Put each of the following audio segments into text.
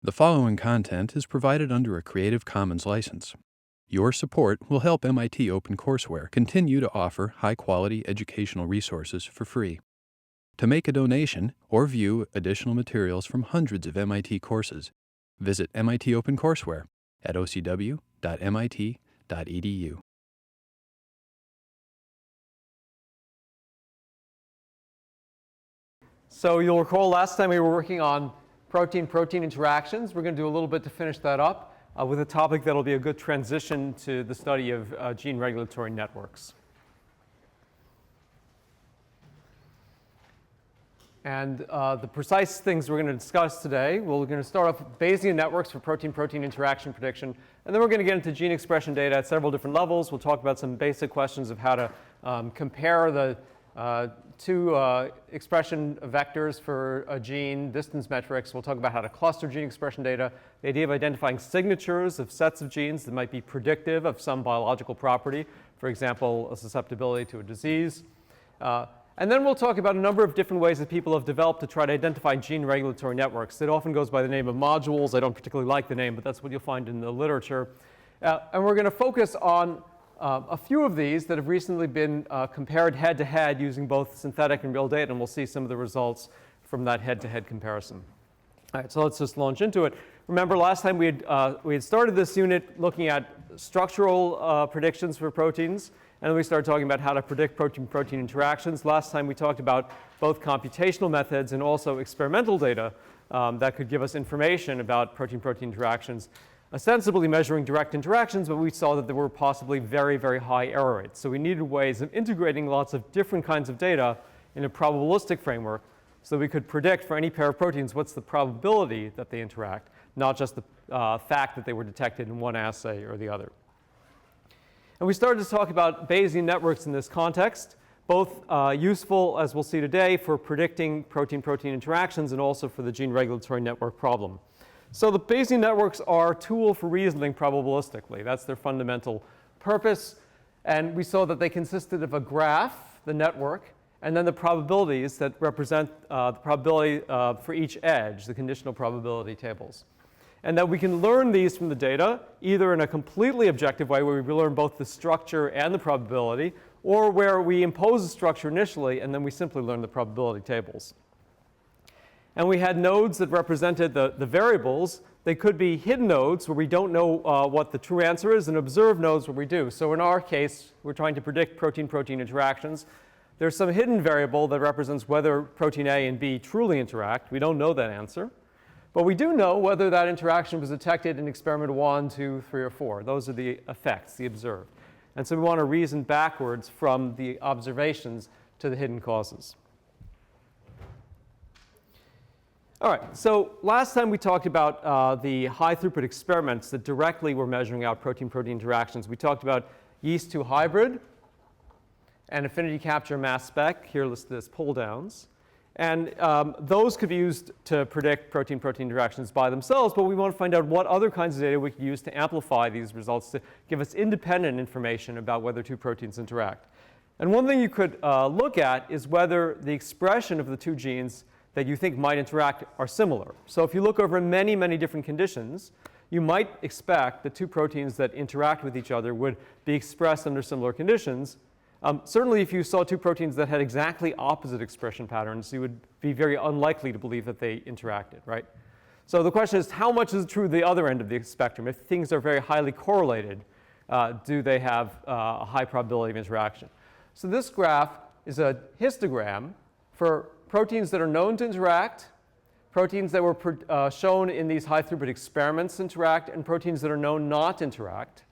The following content is provided under a Creative Commons license. Your support will help MIT OpenCourseware continue to offer high-quality educational resources for free. To make a donation or view additional materials from hundreds of MIT courses, visit MIT OpenCourseware at ocw.mit.edu. So you'll recall last time we were working on protein-protein interactions. We're going to do a little bit to finish that up with a topic that will be a good transition to the study of gene regulatory networks. And the precise things we're going to discuss today, we're going to start off with Bayesian networks for protein-protein interaction prediction. And then we're going to get into gene expression data at several different levels. We'll talk about some basic questions of how to compare the two expression vectors for a gene, distance metrics. We'll talk about how to cluster gene expression data, the idea of identifying signatures of sets of genes that might be predictive of some biological property, for example, a susceptibility to a disease. And then we'll talk about a number of different ways that people have developed to try to identify gene regulatory networks. It often goes by the name of modules. I don't particularly like the name, but that's what you'll find in the literature. And we're going to focus on a few of these that have recently been compared head-to-head using both synthetic and real data, and we'll see some of the results from that head-to-head comparison. All right, so let's just launch into it. Remember, last time we had started this unit looking at structural predictions for proteins, and then we started talking about how to predict protein-protein interactions. Last time we talked about both computational methods and also experimental data that could give us information about protein-protein interactions, ostensibly measuring direct interactions, but we saw that there were possibly very, very high error rates. So we needed ways of integrating lots of different kinds of data in a probabilistic framework so that we could predict for any pair of proteins what's the probability that they interact, not just the fact that they were detected in one assay or the other. And we started to talk about Bayesian networks in this context, both useful, as we'll see today, for predicting protein-protein interactions and also for the gene regulatory network problem. So the Bayesian networks are a tool for reasoning probabilistically. That's their fundamental purpose. And we saw that they consisted of a graph, the network, and then the probabilities that represent the probability for each edge, the conditional probability tables. And that we can learn these from the data, either in a completely objective way, where we learn both the structure and the probability, or where we impose a structure initially, and then we simply learn the probability tables. And we had nodes that represented the variables. They could be hidden nodes where we don't know what the true answer is, and observed nodes where we do. So in our case, we're trying to predict protein-protein interactions. There's some hidden variable that represents whether protein A and B truly interact. We don't know that answer. But we do know whether that interaction was detected in experiment 1, 2, 3, or 4. Those are the effects, the observed. And so we want to reason backwards from the observations to the hidden causes. All right, so last time we talked about the high throughput experiments that directly were measuring out protein-protein interactions. We talked about yeast-2 hybrid and affinity capture mass spec, here listed as pull downs. And those could be used to predict protein-protein interactions by themselves, but we want to find out what other kinds of data we could use to amplify these results to give us independent information about whether two proteins interact. And one thing you could look at is whether the expression of the two genes that you think might interact are similar. So if you look over many, many different conditions, you might expect the two proteins that interact with each other would be expressed under similar conditions. Certainly, if you saw two proteins that had exactly opposite expression patterns, you would be very unlikely to believe that they interacted, right? So the question is, how much is true the other end of the spectrum? If things are very highly correlated, do they have a high probability of interaction? So this graph is a histogram for proteins that are known to interact, proteins that were shown in these high throughput experiments interact, and proteins that are known not to interact,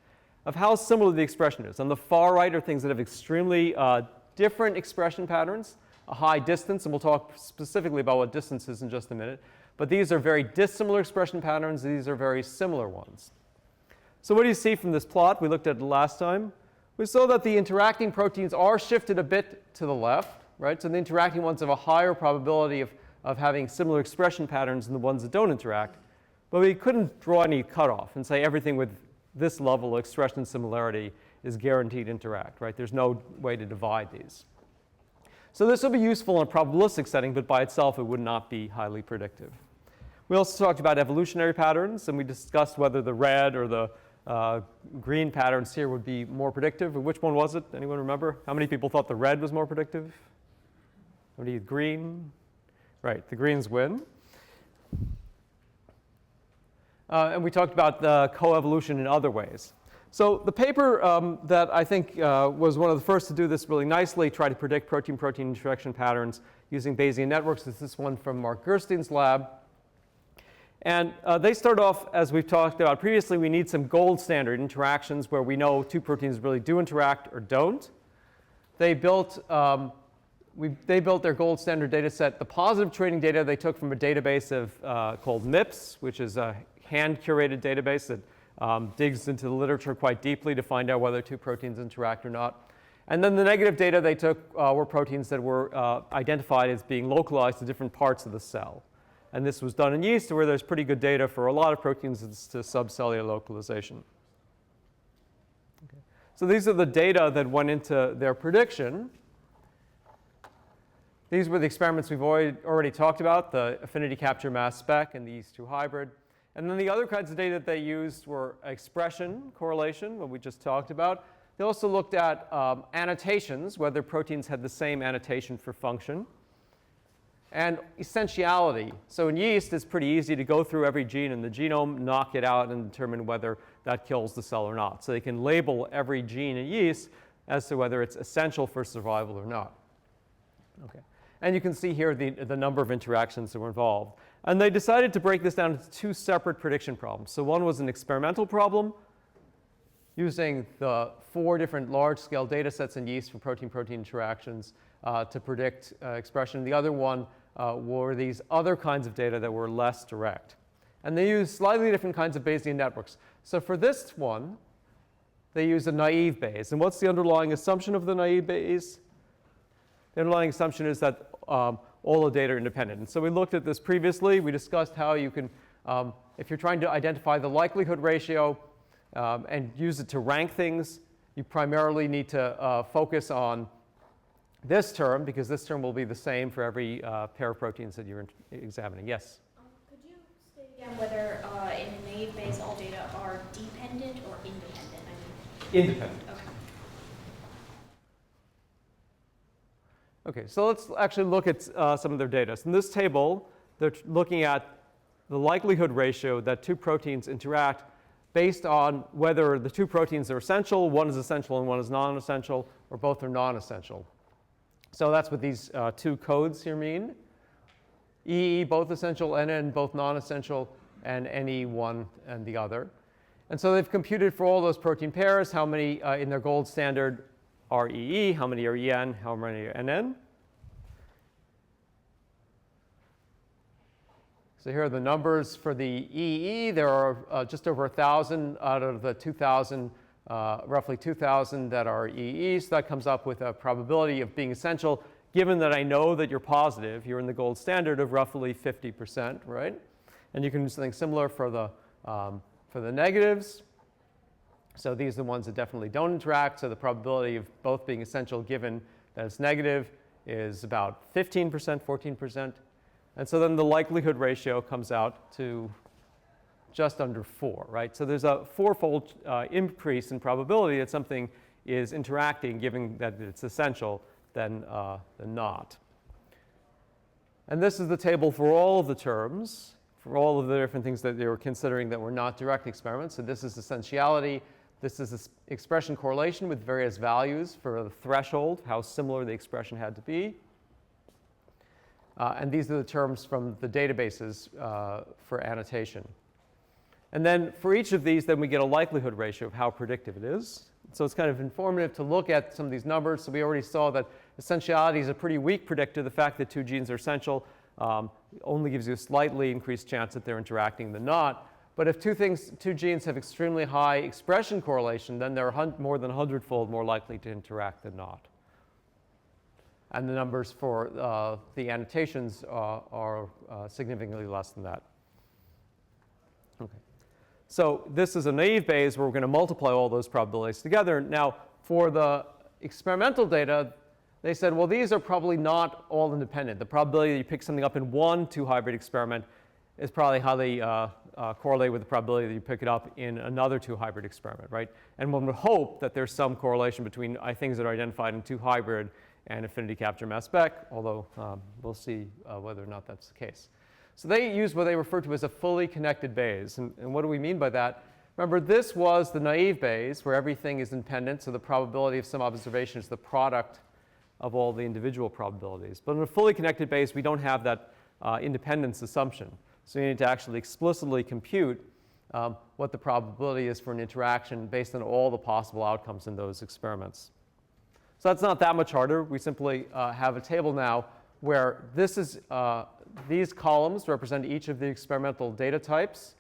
of how similar the expression is. On the far right are things that have extremely different expression patterns, a high distance, and we'll talk specifically about what distance is in just a minute. But these are very dissimilar expression patterns. These are very similar ones. So what do you see from this plot? We looked at it last time. We saw that the interacting proteins are shifted a bit to the left, right? So the interacting ones have a higher probability of having similar expression patterns than the ones that don't interact. But we couldn't draw any cutoff and say everything with this level of expression similarity is guaranteed to interact, right? There's no way to divide these. So this will be useful in a probabilistic setting, but by itself it would not be highly predictive. We also talked about evolutionary patterns, and we discussed whether the red or the green patterns here would be more predictive. Which one was it? Anyone remember? How many people thought the red was more predictive? How many green? Right, the greens win. And we talked about the coevolution in other ways. So the paper that I think was one of the first to do this really nicely, try to predict protein-protein interaction patterns using Bayesian networks, is this one from Mark Gerstein's lab. And they start off, as we've talked about previously, we need some gold standard interactions where we know two proteins really do interact or don't. They built their gold standard data set. The positive training data they took from a database of called MIPS, which is a hand-curated database that digs into the literature quite deeply to find out whether two proteins interact or not. And then the negative data they took were proteins that were identified as being localized to different parts of the cell. And this was done in yeast, where there's pretty good data for a lot of proteins as to subcellular localization. Okay. So these are the data that went into their prediction. These were the experiments we've already talked about, the affinity capture mass spec and the yeast-2 hybrid. And then the other kinds of data that they used were expression correlation, what we just talked about. They also looked at annotations, whether proteins had the same annotation for function. And essentiality. So in yeast, it's pretty easy to go through every gene in the genome, knock it out, and determine whether that kills the cell or not. So they can label every gene in yeast as to whether it's essential for survival or not. Okay. And you can see here the number of interactions that were involved. And they decided to break this down into two separate prediction problems. So one was an experimental problem using the 4 different large-scale data sets in yeast for protein-protein interactions to predict expression. The other one were these other kinds of data that were less direct. And they used slightly different kinds of Bayesian networks. So for this one, they use a naive Bayes. And what's the underlying assumption of the naive Bayes? The underlying assumption is that all the data are independent. And so we looked at this previously. We discussed how you can, if you're trying to identify the likelihood ratio and use it to rank things, you primarily need to focus on this term, because this term will be the same for every pair of proteins that you're examining. Yes? Could you state again whether in the naive Bayes all data are dependent or independent? Independent. Okay, so let's actually look at some of their data. So in this table, they're looking at the likelihood ratio that two proteins interact based on whether the two proteins are essential, one is essential and one is non-essential, or both are non-essential. So that's what these two codes here mean. EE, both essential, NN, both non-essential, and NE, one and the other. And so they've computed for all those protein pairs how many in their gold standard are EE, how many are EN, how many are NN. So here are the numbers for the EE. There are just over 1,000 out of the 2,000, roughly 2,000 that are EE. So that comes up with a probability of being essential, given that I know that you're positive. You're in the gold standard of roughly 50%, right? And you can do something similar for the negatives. So these are the ones that definitely don't interact. So the probability of both being essential, given that it's negative, is about 15%, 14%. And so then the likelihood ratio comes out to just under 4, right? So there's a 4-fold increase in probability that something is interacting, given that it's essential, than not. And this is the table for all of the terms, for all of the different things that they were considering that were not direct experiments. So this is essentiality. This is expression correlation with various values for the threshold, how similar the expression had to be. And these are the terms from the databases for annotation. And then for each of these, then we get a likelihood ratio of how predictive it is. So it's kind of informative to look at some of these numbers. So we already saw that essentiality is a pretty weak predictor. The fact that two genes are essential only gives you a slightly increased chance that they're interacting than not. But if two genes have extremely high expression correlation, then they're more than 100-fold more likely to interact than not. And the numbers for the annotations are significantly less than that. Okay. So this is a naive Bayes where we're going to multiply all those probabilities together. Now, for the experimental data, they said, well, these are probably not all independent. The probability that you pick something up in one 2-hybrid experiment is probably highly correlated with the probability that you pick it up in another 2-hybrid experiment, right? And one would hope that there's some correlation between things that are identified in 2-hybrid and affinity capture mass spec, although we'll see whether or not that's the case. So they use what they refer to as a fully connected Bayes. And what do we mean by that? Remember, this was the naive Bayes, where everything is independent, so the probability of some observation is the product of all the individual probabilities. But in a fully connected Bayes, we don't have that independence assumption. So you need to actually explicitly compute what the probability is for an interaction based on all the possible outcomes in those experiments. So that's not that much harder. We simply have a table now where this is, these columns represent each of the experimental data types,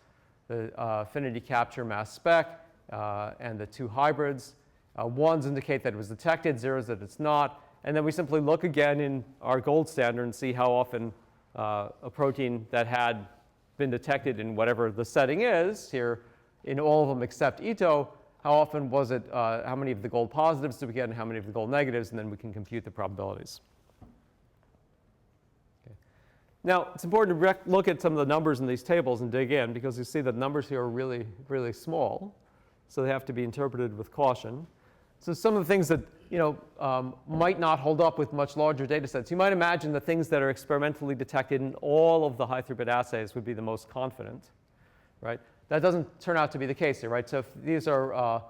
the affinity capture mass spec, and the 2 hybrids. Ones indicate that it was detected, zeros that it's not. And then we simply look again in our gold standard and see how often a protein that had been detected in whatever the setting is, here in all of them except Ito, how often was it, how many of the gold positives did we get and how many of the gold negatives, and then we can compute the probabilities. Okay. Now, it's important to look at some of the numbers in these tables and dig in, because you see that numbers here are really, really small, so they have to be interpreted with caution. So some of the things that might not hold up with much larger data sets. You might imagine the things that are experimentally detected in all of the high throughput assays would be the most confident, right? That doesn't turn out to be the case here, right? So if these are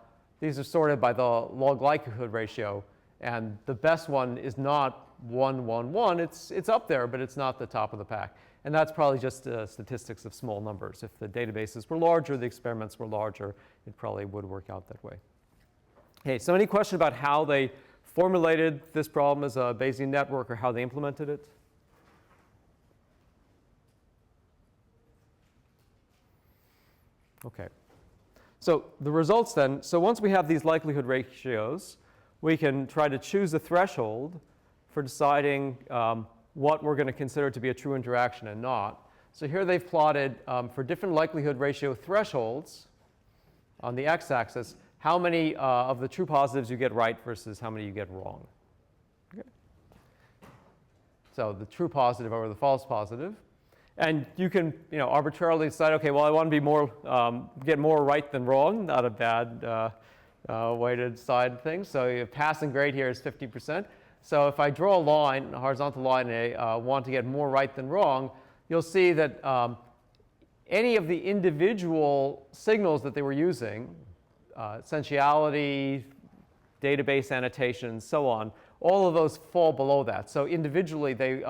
sorted by the log likelihood ratio, and the best one is not 1, 1, 1. It's up there, but it's not the top of the pack. And that's probably just statistics of small numbers. If the databases were larger, the experiments were larger, it probably would work out that way. Okay, so any question about how they formulated this problem as a Bayesian network or how they implemented it? Okay. So the results then, so once we have these likelihood ratios, we can try to choose a threshold for deciding what we're going to consider to be a true interaction and not. So here they've plotted for different likelihood ratio thresholds on the x-axis, how many of the true positives you get right versus how many you get wrong. Okay. So the true positive over the false positive. And you can arbitrarily decide, okay, well, I want to be more, get more right than wrong. Not a bad way to decide things. So your passing grade here is 50%. So if I draw a line, a horizontal line, and I want to get more right than wrong, you'll see that any of the individual signals that they were using, essentiality, database annotation, and so on, all of those fall below that. So individually, they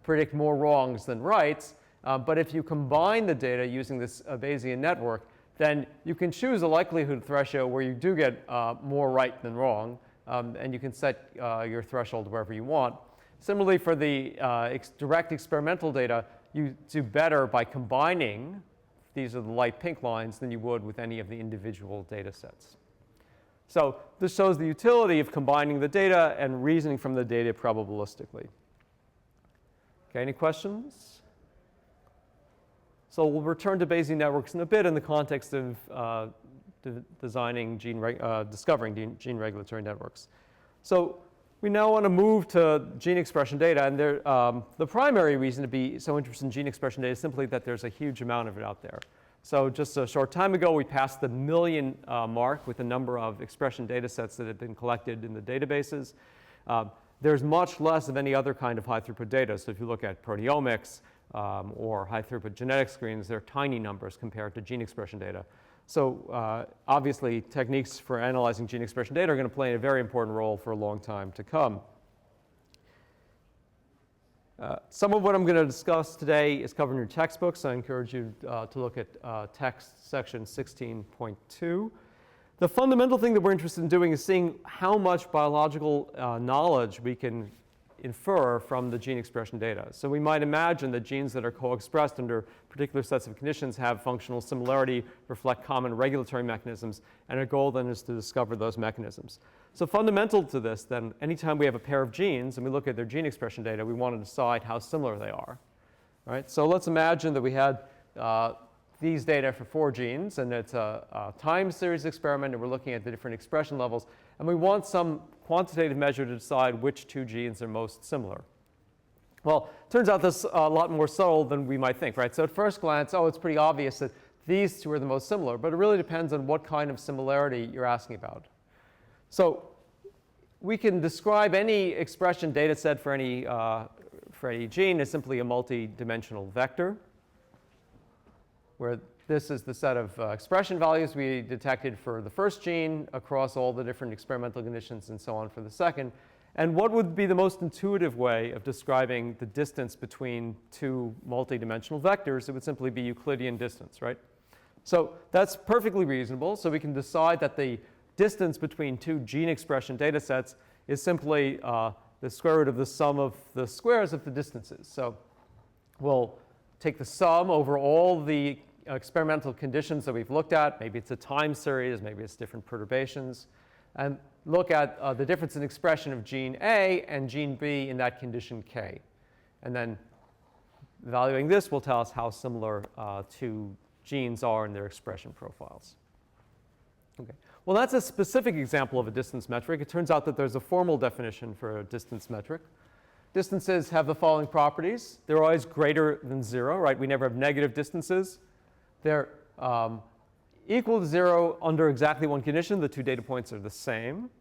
predict more wrongs than rights. But if you combine the data using this Bayesian network, then you can choose a likelihood threshold where you do get more right than wrong. And you can set your threshold wherever you want. Similarly, for the direct experimental data, you do better by combining, these are the light pink lines, than you would with any of the individual data sets. So this shows the utility of combining the data and reasoning from the data probabilistically. Okay, any questions? So we'll return to Bayesian networks in a bit in the context of discovering gene regulatory networks. So we now want to move to gene expression data, and the primary reason to be so interested in gene expression data is simply that there's a huge amount of it out there. So just a short time ago, we passed the 1 million mark with the number of expression data sets that have been collected in the databases. There's much less of any other kind of high throughput data. So if you look at proteomics or high throughput genetic screens, they're tiny numbers compared to gene expression data. So obviously, techniques for analyzing gene expression data are going to play a very important role for a long time to come. Some of what I'm going to discuss today is covered in your textbooks. I encourage you to look at text section 16.2. The fundamental thing that we're interested in doing is seeing how much biological knowledge we can infer from the gene expression data. So we might imagine that genes that are co-expressed under particular sets of conditions have functional similarity, reflect common regulatory mechanisms, and our goal then is to discover those mechanisms. So fundamental to this, then, anytime we have a pair of genes and we look at their gene expression data, we want to decide how similar they are. All right? So let's imagine that we had these data for 4 genes, and it's a time series experiment, and we're looking at the different expression levels, and we want some quantitative measure to decide which 2 genes are most similar. Well, turns out this is a lot more subtle than we might think, right? So at first glance, oh, it's pretty obvious that these two are the most similar, but it really depends on what kind of similarity you're asking about. So we can describe any expression data set for any gene as simply a multidimensional vector, where this is the set of expression values we detected for the first gene across all the different experimental conditions and so on for the second. And what would be the most intuitive way of describing the distance between two multidimensional vectors? It would simply be Euclidean distance, right? So that's perfectly reasonable. So we can decide that the distance between two gene expression data sets is simply the square root of the sum of the squares of the distances. So we'll take the sum over all the experimental conditions that we've looked at. Maybe it's a time series, maybe it's different perturbations, and look at the difference in expression of gene A and gene B in that condition K. And then evaluating this will tell us how similar two genes are in their expression profiles. Okay. Well, that's a specific example of a distance metric. It turns out that there's a formal definition for a distance metric. Distances have the following properties. They're always greater than 0, right? We never have negative distances. They're equal to 0 under exactly one condition. The two data points are the same.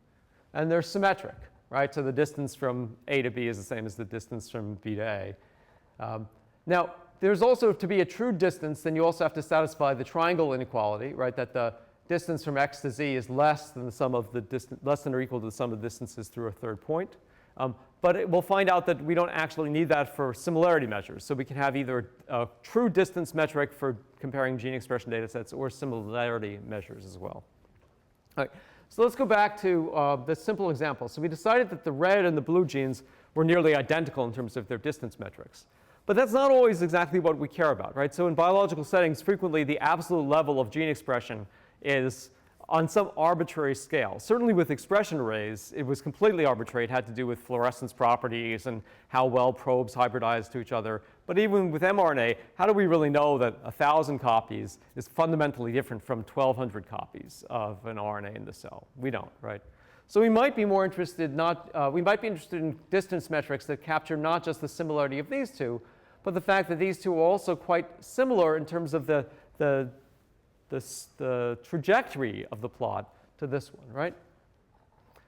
And they're symmetric, right? So the distance from A to B is the same as the distance from B to A. Now, there's also, to be a true distance, then you also have to satisfy the triangle inequality, right? That the distance from X to Z is less than the sum of the less than or equal to the sum of distances through a third point. But we'll find out that we don't actually need that for similarity measures. So we can have either a true distance metric for comparing gene expression data sets or similarity measures as well. All right, so let's go back to this simple example. So we decided that the red and the blue genes were nearly identical in terms of their distance metrics. But that's not always exactly what we care about, right? So in biological settings, frequently the absolute level of gene expression is on some arbitrary scale. Certainly with expression arrays, it was completely arbitrary. It had to do with fluorescence properties and how well probes hybridize to each other. But even with mRNA, how do we really know that 1,000 copies is fundamentally different from 1,200 copies of an RNA in the cell? We don't, right? So we might be more interested we might be interested in distance metrics that capture not just the similarity of these two, but the fact that these two are also quite similar in terms of the trajectory of the plot to this one, right?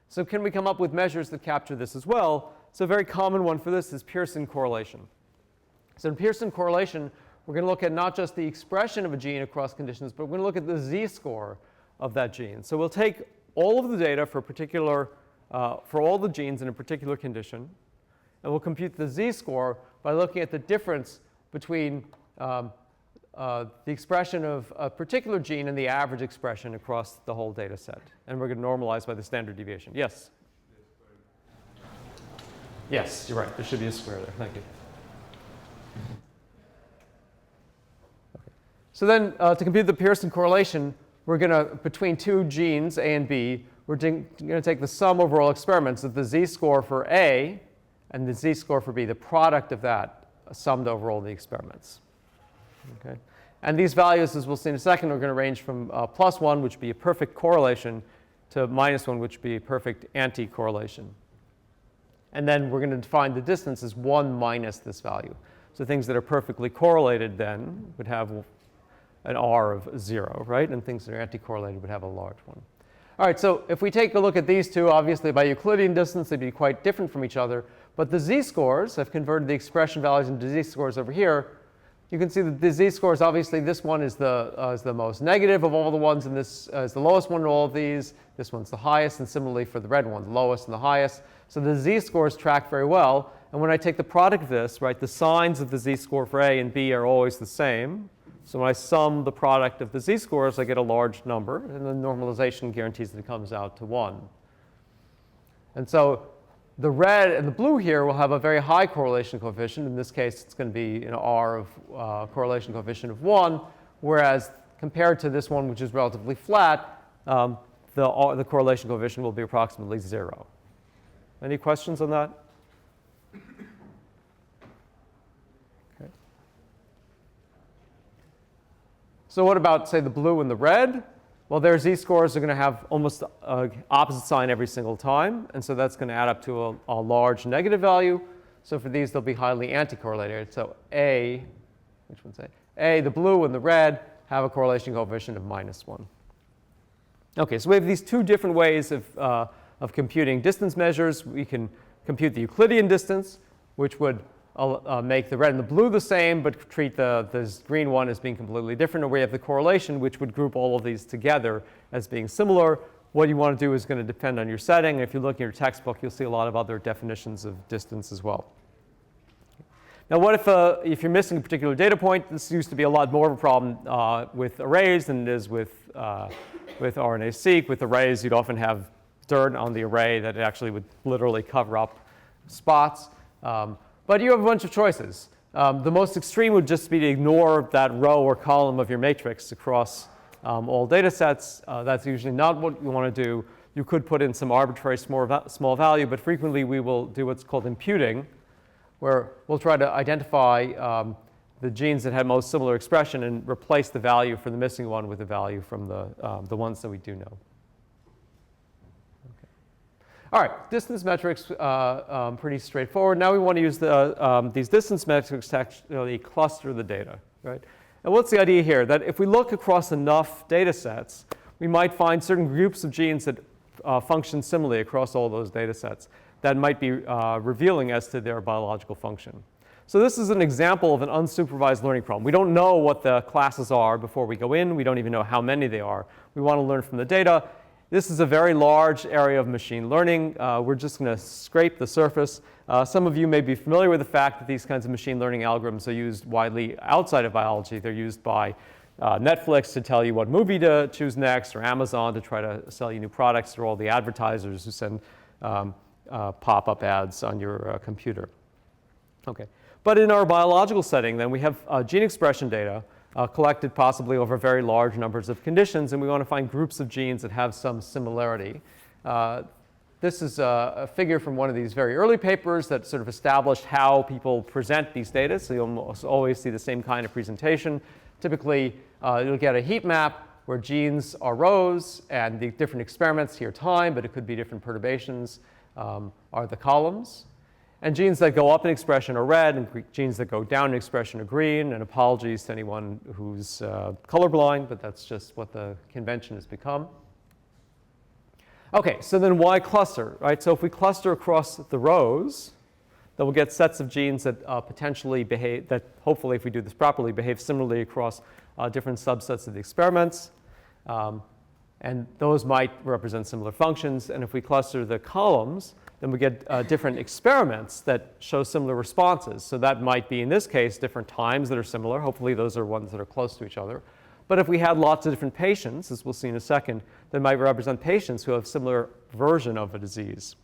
So can we come up with measures that capture this as well? So a very common one for this is Pearson correlation. So in Pearson correlation, we're going to look at not just the expression of a gene across conditions, but we're going to look at the z-score of that gene. So we'll take all of the data for all the genes in a particular condition, and we'll compute the z-score by looking at the difference between the expression of a particular gene and the average expression across the whole data set. And we're going to normalize by the standard deviation. Yes? Yes, you're right. There should be a square there. Thank you. Okay. So then to compute the Pearson correlation, we're going to, between two genes, A and B, we're going to take the sum over all experiments of the z-score for A and the z-score for B, the product of that summed over all the experiments. Okay. And these values, as we'll see in a second, are going to range from +1, which would be a perfect correlation, to -1, which would be a perfect anti-correlation. And then we're going to define the distance as 1 minus this value. So things that are perfectly correlated then would have an R of 0, right? And things that are anti-correlated would have a large one. All right, so if we take a look at these two, obviously by Euclidean distance, they'd be quite different from each other. But the z-scores, I've converted the expression values into z-scores over here. You can see that the z-scores, obviously, this one is the most negative of all the ones, and this is the lowest one in all of these. This one's the highest, and similarly for the red one, the lowest and the highest. So the z-scores track very well. And when I take the product of this, right, the signs of the z-score for A and B are always the same. So when I sum the product of the z-scores, I get a large number, and the normalization guarantees that it comes out to 1. And so the red and the blue here will have a very high correlation coefficient. In this case, it's going to be an R of correlation coefficient of 1, whereas compared to this one, which is relatively flat, the correlation coefficient will be approximately 0. Any questions on that? Okay. So what about, say, the blue and the red? Well, their z-scores are going to have almost opposite sign every single time. And so that's going to add up to a large negative value. So for these, they'll be highly anticorrelated. So A, which one's A? A, the blue and the red, have a correlation coefficient of -1. OK, so we have these two different ways of computing distance measures. We can compute the Euclidean distance, which would make the red and the blue the same, but treat this green one as being completely different. Or we have the correlation, which would group all of these together as being similar. What you want to do is going to depend on your setting. If you look in your textbook, you'll see a lot of other definitions of distance as well. Now, what if you're missing a particular data point? This used to be a lot more of a problem with arrays than it is with RNA-seq. With arrays, you'd often have dirt on the array that actually would literally cover up spots. But you have a bunch of choices. The most extreme would just be to ignore that row or column of your matrix across all data sets. That's usually not what you want to do. You could put in some arbitrary small value, but frequently we will do what's called imputing, where we'll try to identify the genes that have most similar expression and replace the value for the missing one with the value from the ones that we do know. All right, distance metrics, pretty straightforward. Now we want to use these distance metrics to actually cluster the data, right? And what's the idea here? That if we look across enough data sets, we might find certain groups of genes that function similarly across all those data sets that might be revealing as to their biological function. So this is an example of an unsupervised learning problem. We don't know what the classes are before we go in. We don't even know how many they are. We want to learn from the data. This is a very large area of machine learning. We're just going to scrape the surface. Some of you may be familiar with the fact that these kinds of machine learning algorithms are used widely outside of biology. They're used by Netflix to tell you what movie to choose next, or Amazon to try to sell you new products, or all the advertisers who send pop-up ads on your computer. Okay. But in our biological setting, then, we have gene expression data collected possibly over very large numbers of conditions, and we want to find groups of genes that have some similarity. This is a figure from one of these very early papers that sort of established how people present these data. So you almost always see the same kind of presentation. Typically, you'll get a heat map where genes are rows, and the different experiments here time, but it could be different perturbations, are the columns. And genes that go up in expression are red, and genes that go down in expression are green. And apologies to anyone who's colorblind, but that's just what the convention has become. OK, so then why cluster, right? So if we cluster across the rows, then we'll get sets of genes that potentially behave, that hopefully, if we do this properly, behave similarly across different subsets of the experiments. And those might represent similar functions. And if we cluster the columns, then we get different experiments that show similar responses. So that might be, in this case, different times that are similar. Hopefully, those are ones that are close to each other. But if we had lots of different patients, as we'll see in a second, that might represent patients who have similar version of a disease.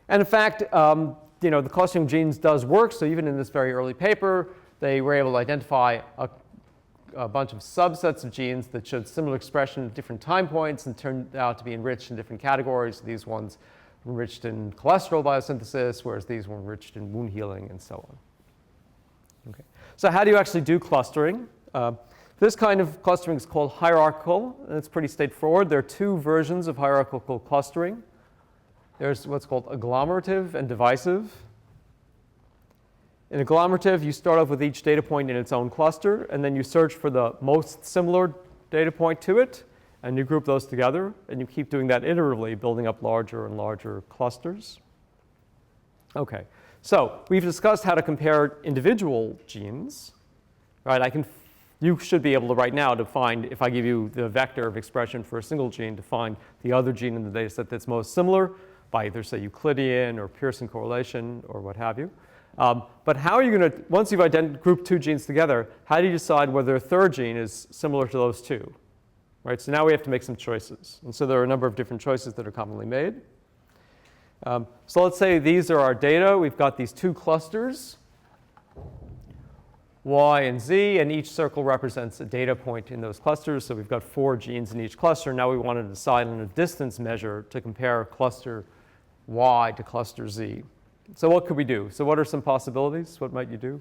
And in fact, the clustering of genes does work. So even in this very early paper, they were able to identify a bunch of subsets of genes that showed similar expression at different time points and turned out to be enriched in different categories. These ones enriched in cholesterol biosynthesis, whereas these were enriched in wound healing and so on. Okay. So how do you actually do clustering? This kind of clustering is called hierarchical, and it's pretty straightforward. There are two versions of hierarchical clustering. There's what's called agglomerative and divisive. In agglomerative, you start off with each data point in its own cluster, and then you search for the most similar data point to it, and you group those together, and you keep doing that iteratively, building up larger and larger clusters. OK, so we've discussed how to compare individual genes, right? You should be able to right now to find, if I give you the vector of expression for a single gene, to find the other gene in the data set that's most similar by either, say, Euclidean or Pearson correlation or what have you. But how are you going to, once you've grouped two genes together, how do you decide whether a third gene is similar to those two? Right, so now we have to make some choices. And so there are a number of different choices that are commonly made. So let's say these are our data. We've got these two clusters, Y and Z, and each circle represents a data point in those clusters. So we've got 4 genes in each cluster. Now we want to decide on a distance measure to compare cluster Y to cluster Z. So what could we do? So what are some possibilities? What might you do?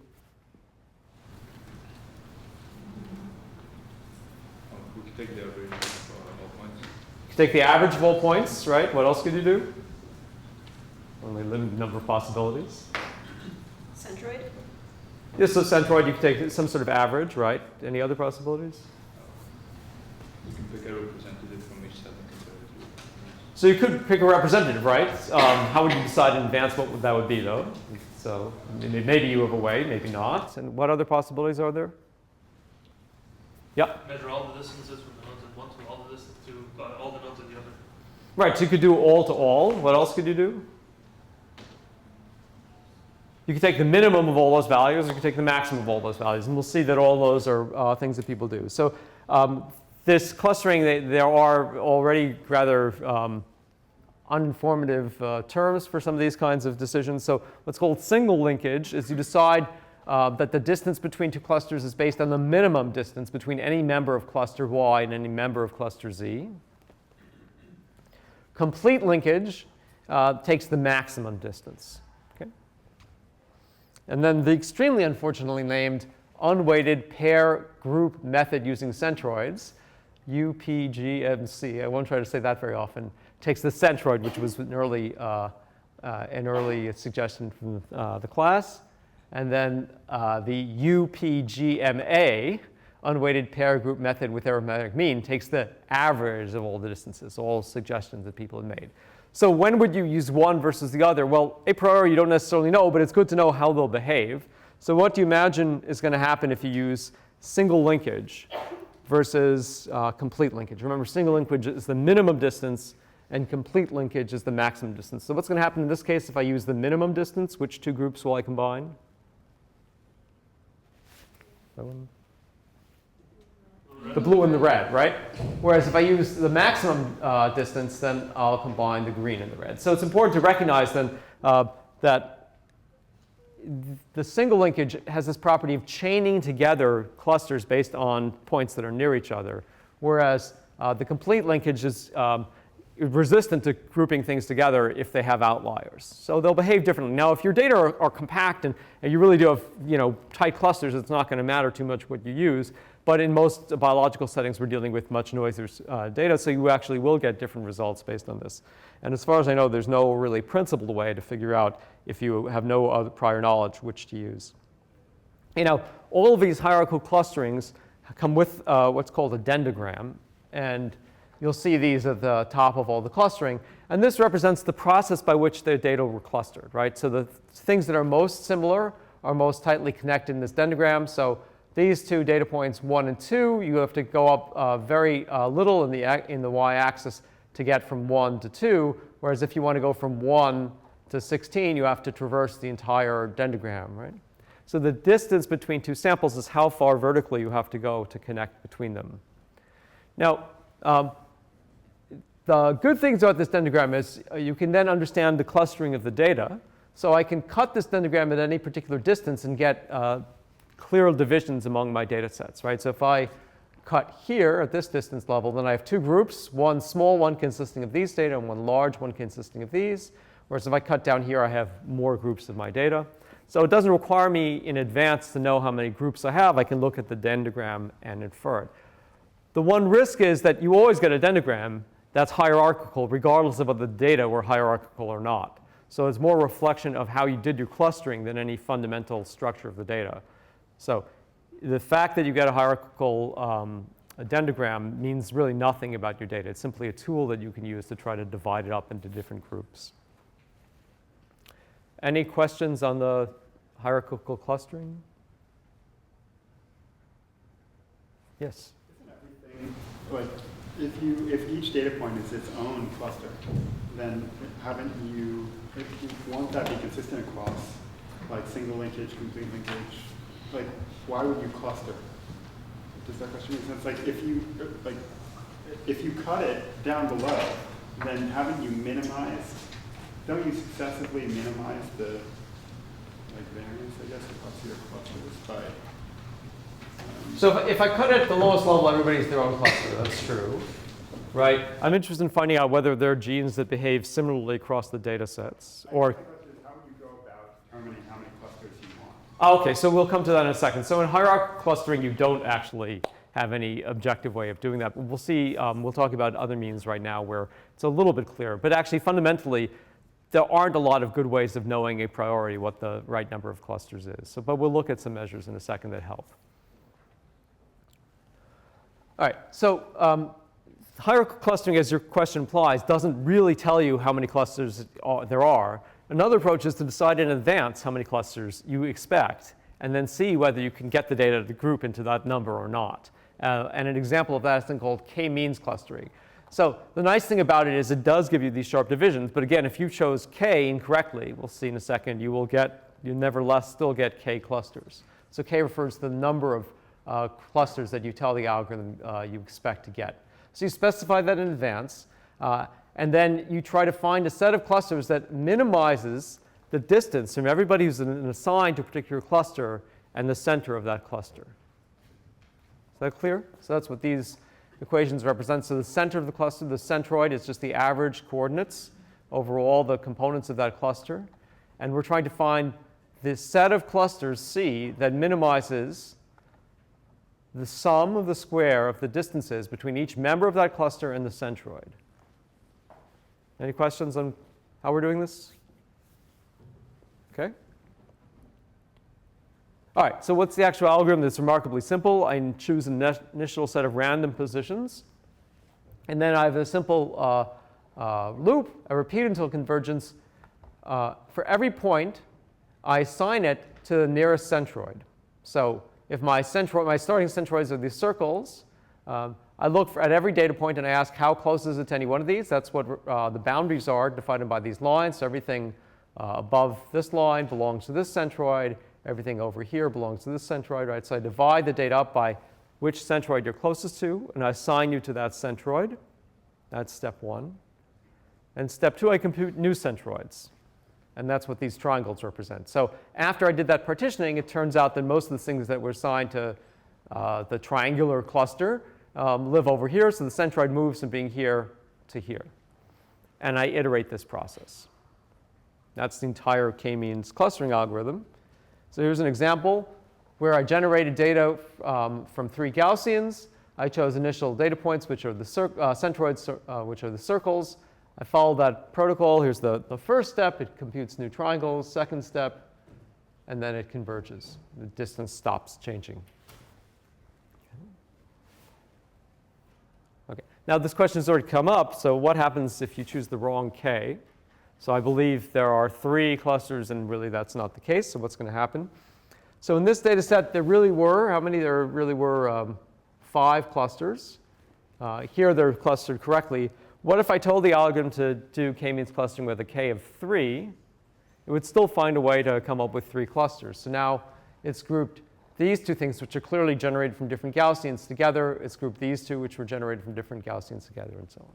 We could take the average of all points. Take the average of all points, right? What else could you do? Only a limited number of possibilities. Centroid? Yes, so centroid, you can take some sort of average, right? Any other possibilities? You can pick a representative from each set and compare it to. So you could pick a representative, right? How would you decide in advance what that would be, though? So maybe you have a way, maybe not. And what other possibilities are there? Yeah. Measure all the distances from the nodes at one to all the distance to all the nodes at the other. Right, so you could do all to all. What else could you do? You could take the minimum of all those values, or you could take the maximum of all those values. And we'll see that all those are things that people do. So this clustering, there are already rather uninformative terms for some of these kinds of decisions. So what's called single linkage is you decide that the distance between two clusters is based on the minimum distance between any member of cluster Y and any member of cluster Z. Complete linkage takes the maximum distance. Okay? And then the extremely unfortunately named unweighted pair group method using centroids, UPGMC, I won't try to say that very often, takes the centroid, which was an early suggestion from the class, and then the UPGMA, unweighted pair group method with arithmetic mean, takes the average of all the distances, all suggestions that people have made. So when would you use one versus the other? Well, a priori, you don't necessarily know, but it's good to know how they'll behave. So what do you imagine is going to happen if you use single linkage versus complete linkage? Remember, single linkage is the minimum distance, and complete linkage is the maximum distance. So what's going to happen in this case if I use the minimum distance? Which two groups will I combine? That one? The blue and the red, right? Whereas if I use the maximum distance, then I'll combine the green and the red. So it's important to recognize then that the single linkage has this property of chaining together clusters based on points that are near each other, whereas the complete linkage is resistant to grouping things together if they have outliers. So they'll behave differently. Now, if your data are compact and you really do have tight clusters, it's not going to matter too much what you use. But in most biological settings, we're dealing with much noisier data, so you actually will get different results based on this. And as far as I know, there's no really principled way to figure out, if you have no other prior knowledge, which to use. All of these hierarchical clusterings come with what's called a dendogram. And you'll see these at the top of all the clustering. And this represents the process by which their data were clustered, right? So the things that are most similar are most tightly connected in this dendogram. So these two data points, 1 and 2, you have to go up very little in the y-axis to get from 1 to 2. Whereas if you want to go from 1 to 16, you have to traverse the entire dendogram, right? So the distance between two samples is how far vertically you have to go to connect between them. Now, the good things about this dendogram is you can then understand the clustering of the data. So I can cut this dendogram at any particular distance and get clear divisions among my data sets, right? So if I cut here at this distance level, then I have two groups, one small one consisting of these data and one large one consisting of these. Whereas if I cut down here, I have more groups of my data. So it doesn't require me in advance to know how many groups I have. I can look at the dendogram and infer it. The one risk is that you always get a dendogram that's hierarchical, regardless of whether the data were hierarchical or not. So it's more a reflection of how you did your clustering than any fundamental structure of the data. So the fact that you get a hierarchical dendogram means really nothing about your data. It's simply a tool that you can use to try to divide it up into different groups. Any questions on the hierarchical clustering? Yes? Isn't everything, if each data point is its own cluster, then won't that be consistent across, like single linkage, complete linkage? Like, why would you cluster? Does that question make sense? Like, if you cut it down below, then haven't you minimized? Don't you successively minimize the variance, I guess, across your clusters by? So if I cut it at the lowest level, everybody's their own cluster. That's true, right? I'm interested in finding out whether there are genes that behave similarly across the data sets, or. My question is, how would you go about determining how many clusters you want? Okay, so we'll come to that in a second. So in hierarchical clustering, you don't actually have any objective way of doing that. But we'll see, we'll talk about other means right now where it's a little bit clearer. But actually, fundamentally, there aren't a lot of good ways of knowing a priori what the right number of clusters is. So, but we'll look at some measures in a second that help. All right, so hierarchical clustering, as your question implies, doesn't really tell you how many clusters there are. Another approach is to decide in advance how many clusters you expect, and then see whether you can get the data to group into that number or not. And an example of that is something called K-means clustering. So the nice thing about it is it does give you these sharp divisions. But again, if you chose K incorrectly, we'll see in a second, you nevertheless still get K clusters. So K refers to the number of clusters that you tell the algorithm you expect to get. So you specify that in advance. And then you try to find a set of clusters that minimizes the distance from everybody who's assigned to a particular cluster and the center of that cluster. Is that clear? So that's what these equations represent. So the center of the cluster, the centroid, is just the average coordinates over all the components of that cluster. And we're trying to find this set of clusters C that minimizes the sum of the square of the distances between each member of that cluster and the centroid. Any questions on how we're doing this? Okay. All right, so what's the actual algorithm? It's remarkably simple. I choose an initial set of random positions. And then I have a simple loop. I repeat until convergence. For every point, I assign it to the nearest centroid. So if my starting centroids are these circles, I look at every data point and I ask how close is it to any one of these. That's what the boundaries are defined by these lines. So everything above this line belongs to this centroid. Everything over here belongs to this centroid, right? So I divide the data up by which centroid you're closest to, and I assign you to that centroid. That's step one. And step two, I compute new centroids. And that's what these triangles represent. So after I did that partitioning, it turns out that most of the things that were assigned to the triangular cluster live over here. So the centroid moves from being here to here. And I iterate this process. That's the entire K-means clustering algorithm. So here's an example where I generated data from 3 Gaussians. I chose initial data points, which are the centroids, which are the circles. I followed that protocol. Here's the first step. It computes new triangles. Second step, and then it converges. The distance stops changing. Okay. Now this question has already come up. So what happens if you choose the wrong K? So I believe there are 3 clusters, and really that's not the case. So what's going to happen? So in this data set, there really were, how many? There really were 5 clusters. Here they're clustered correctly. What if I told the algorithm to do K-means clustering with a K of 3? It would still find a way to come up with 3 clusters. So now it's grouped these 2 things, which are clearly generated from different Gaussians, together. It's grouped these 2, which were generated from different Gaussians, together, and so on.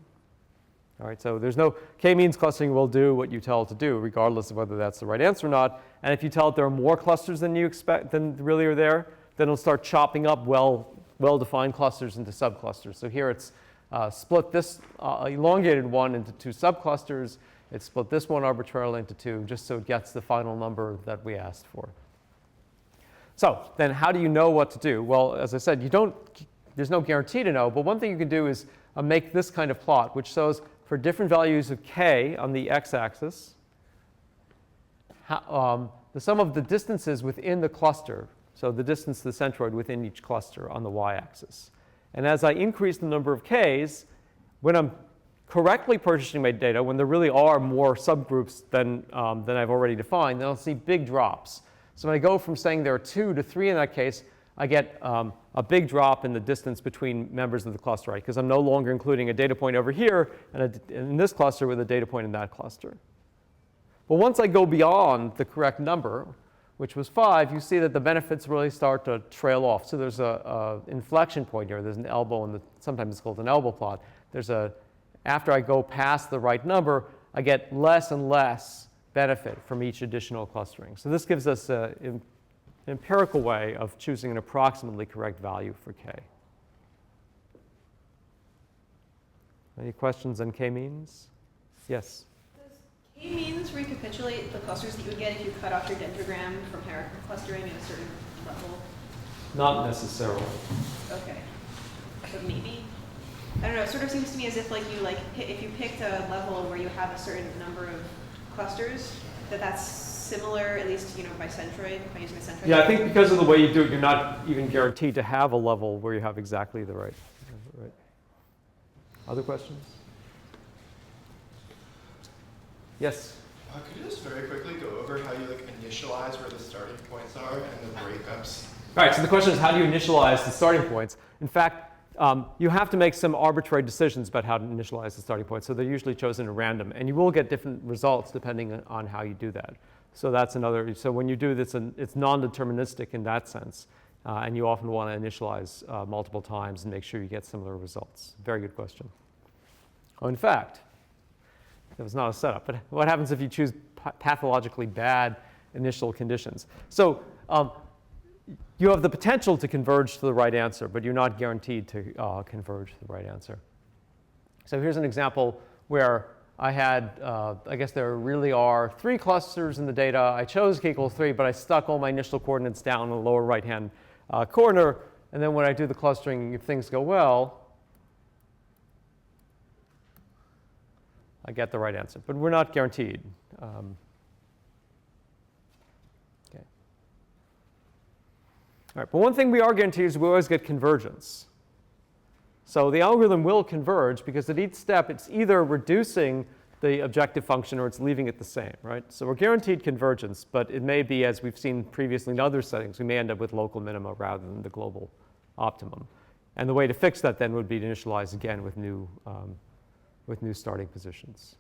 All right, so there's no K-means clustering will do what you tell it to do, regardless of whether that's the right answer or not. And if you tell it there are more clusters than you expect, than really are there, then it'll start chopping up well-defined clusters into subclusters. So here it's split this elongated one into 2 subclusters. It split this one arbitrarily into 2, just so it gets the final number that we asked for. So then how do you know what to do? Well, as I said, there's no guarantee to know. But one thing you can do is make this kind of plot, which shows for different values of K on the x-axis, the sum of the distances within the cluster, so the distance to the centroid within each cluster on the y-axis. And as I increase the number of Ks, when I'm correctly partitioning my data, when there really are more subgroups than I've already defined, then I'll see big drops. So when I go from saying there are 2 to 3 in that case, I get a big drop in the distance between members of the cluster, right? Because I'm no longer including a data point over here and in this cluster with a data point in that cluster. But once I go beyond the correct number, which was 5, you see that the benefits really start to trail off. So there's an inflection point here. There's an elbow, sometimes it's called an elbow plot. After I go past the right number, I get less and less benefit from each additional clustering. So this gives us an empirical way of choosing an approximately correct value for K. Any questions on K-means? Yes? Does K-means recapitulate the clusters that you would get if you cut off your Dendogram from hierarchical clustering at a certain level? Not necessarily. Okay. But maybe? I don't know. It sort of seems to me as if if you picked a level where you have a certain number of clusters, that's similar, at least, by centroid, by using a centroid? Yeah, I think because of the way you do it, you're not even guaranteed to have a level where you have exactly the right. Other questions? Yes? Could you just very quickly go over how you initialize where the starting points are and the breakups? All right, so the question is, how do you initialize the starting points? In fact, you have to make some arbitrary decisions about how to initialize the starting points. So they're usually chosen at random. And you will get different results depending on how you do that. So that's another. So when you do this, it's non-deterministic in that sense. And you often want to initialize multiple times and make sure you get similar results. Very good question. Oh, in fact, that was not a setup. But what happens if you choose pathologically bad initial conditions? So you have the potential to converge to the right answer, but you're not guaranteed to converge to the right answer. So here's an example where I had, I guess there really are 3 clusters in the data. I chose k equals 3, but I stuck all my initial coordinates down in the lower right-hand corner. And then when I do the clustering, if things go well, I get the right answer. But we're not guaranteed. Okay. All right, but one thing we are guaranteed is we always get convergence. So the algorithm will converge because at each step it's either reducing the objective function or it's leaving it the same, right? So we're guaranteed convergence, but it may be, as we've seen previously in other settings, we may end up with local minima rather than the global optimum. And the way to fix that then would be to initialize again with new starting positions.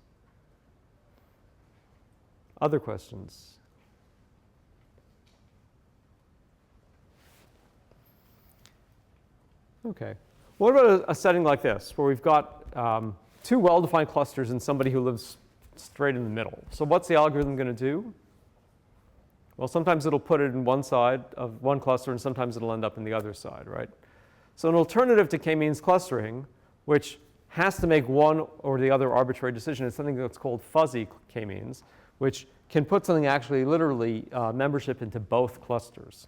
Other questions? Okay. What about a setting like this, where we've got 2 well-defined clusters and somebody who lives straight in the middle? So what's the algorithm going to do? Well, sometimes it'll put it in one side of one cluster, and sometimes it'll end up in the other side, right? So an alternative to k-means clustering, which has to make one or the other arbitrary decision, is something that's called fuzzy k-means, which can put something actually literally membership into both clusters.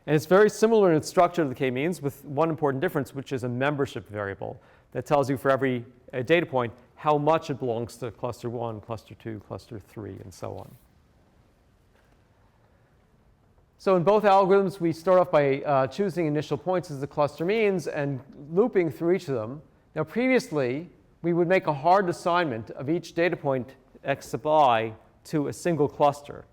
And it's very similar in its structure to the k-means with one important difference, which is a membership variable that tells you for every data point how much it belongs to cluster 1, cluster 2, cluster 3, and so on. So in both algorithms, we start off by choosing initial points as the cluster means and looping through each of them. Now previously, we would make a hard assignment of each data point x sub I to a single cluster.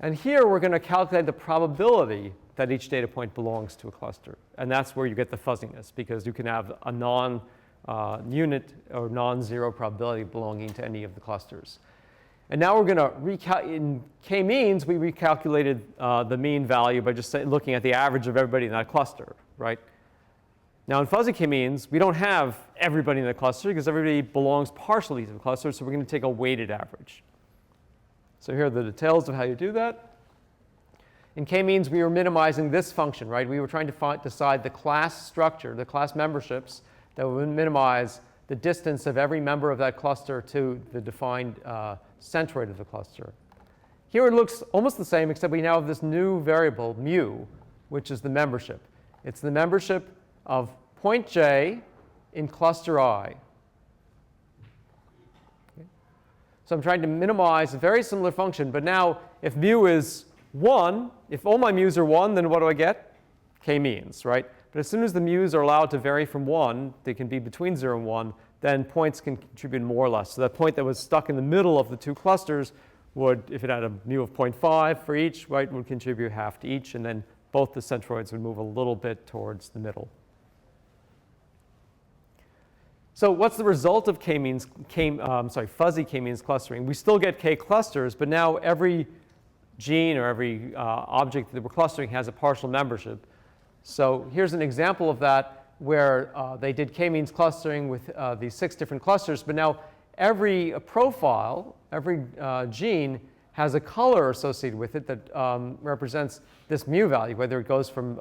And here we're going to calculate the probability that each data point belongs to a cluster. And that's where you get the fuzziness, because you can have a non-unit or non-zero probability belonging to any of the clusters. And now we're going to in k-means, we recalculated the mean value by just looking at the average of everybody in that cluster, right? Now in fuzzy k-means, we don't have everybody in the cluster because everybody belongs partially to the cluster, so we're going to take a weighted average. So here are the details of how you do that. In k-means, we were minimizing this function, right? We were trying to decide the class structure, the class memberships that would minimize the distance of every member of that cluster to the defined centroid of the cluster. Here it looks almost the same, except we now have this new variable, mu, which is the membership. It's the membership of point j in cluster I. Okay. So I'm trying to minimize a very similar function, but now if mu is 1, if all my mu's are 1, then what do I get? K-means, right? But as soon as the mu's are allowed to vary from 1, they can be between 0 and 1, then points can contribute more or less. So that point that was stuck in the middle of the 2 clusters would, if it had a mu of 0.5 for each, right, would contribute half to each, and then both the centroids would move a little bit towards the middle. So what's the result of fuzzy k-means clustering? We still get k clusters, but now every gene or every object that we're clustering has a partial membership. So here's an example of that where they did k-means clustering with these 6 different clusters, but now every profile, every gene has a color associated with it that represents this mu value, whether it goes from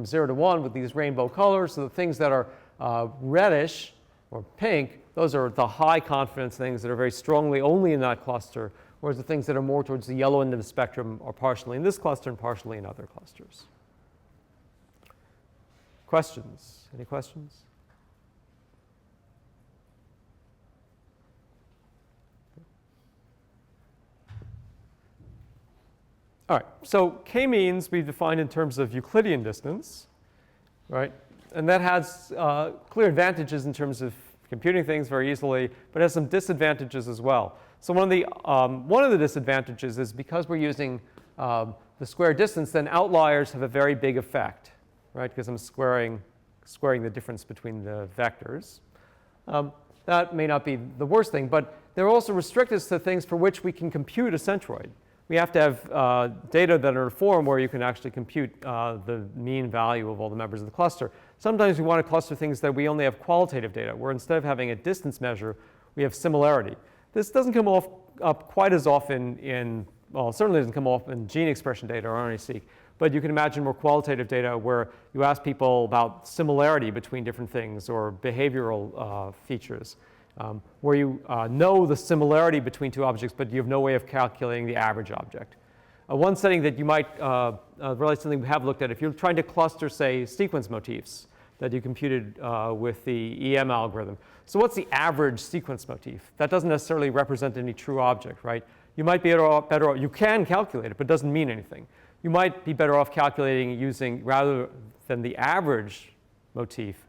0 to 1 with these rainbow colors. So the things that are reddish or pink, those are the high confidence things that are very strongly only in that cluster, whereas the things that are more towards the yellow end of the spectrum are partially in this cluster and partially in other clusters. Questions? Any questions? All right, so k-means we define in terms of Euclidean distance, right? And that has clear advantages in terms of computing things very easily, but has some disadvantages as well. So one of the disadvantages is because we're using the square distance, then outliers have a very big effect, right? Because I'm squaring the difference between the vectors. That may not be the worst thing, but they're also restricted to things for which we can compute a centroid. We have to have data that are in a form where you can actually compute the mean value of all the members of the cluster. Sometimes we want to cluster things that we only have qualitative data, where instead of having a distance measure, we have similarity. This doesn't come up quite as often in, well, it certainly doesn't come up in gene expression data or RNA-seq, but you can imagine more qualitative data where you ask people about similarity between different things or behavioral features. Where you know the similarity between two objects, but you have no way of calculating the average object. One setting that you might realize something we have looked at, if you're trying to cluster, say, sequence motifs that you computed with the EM algorithm. So what's the average sequence motif? That doesn't necessarily represent any true object, right? You might be better off, you can calculate it, but it doesn't mean anything. You might be better off calculating using, rather than the average motif,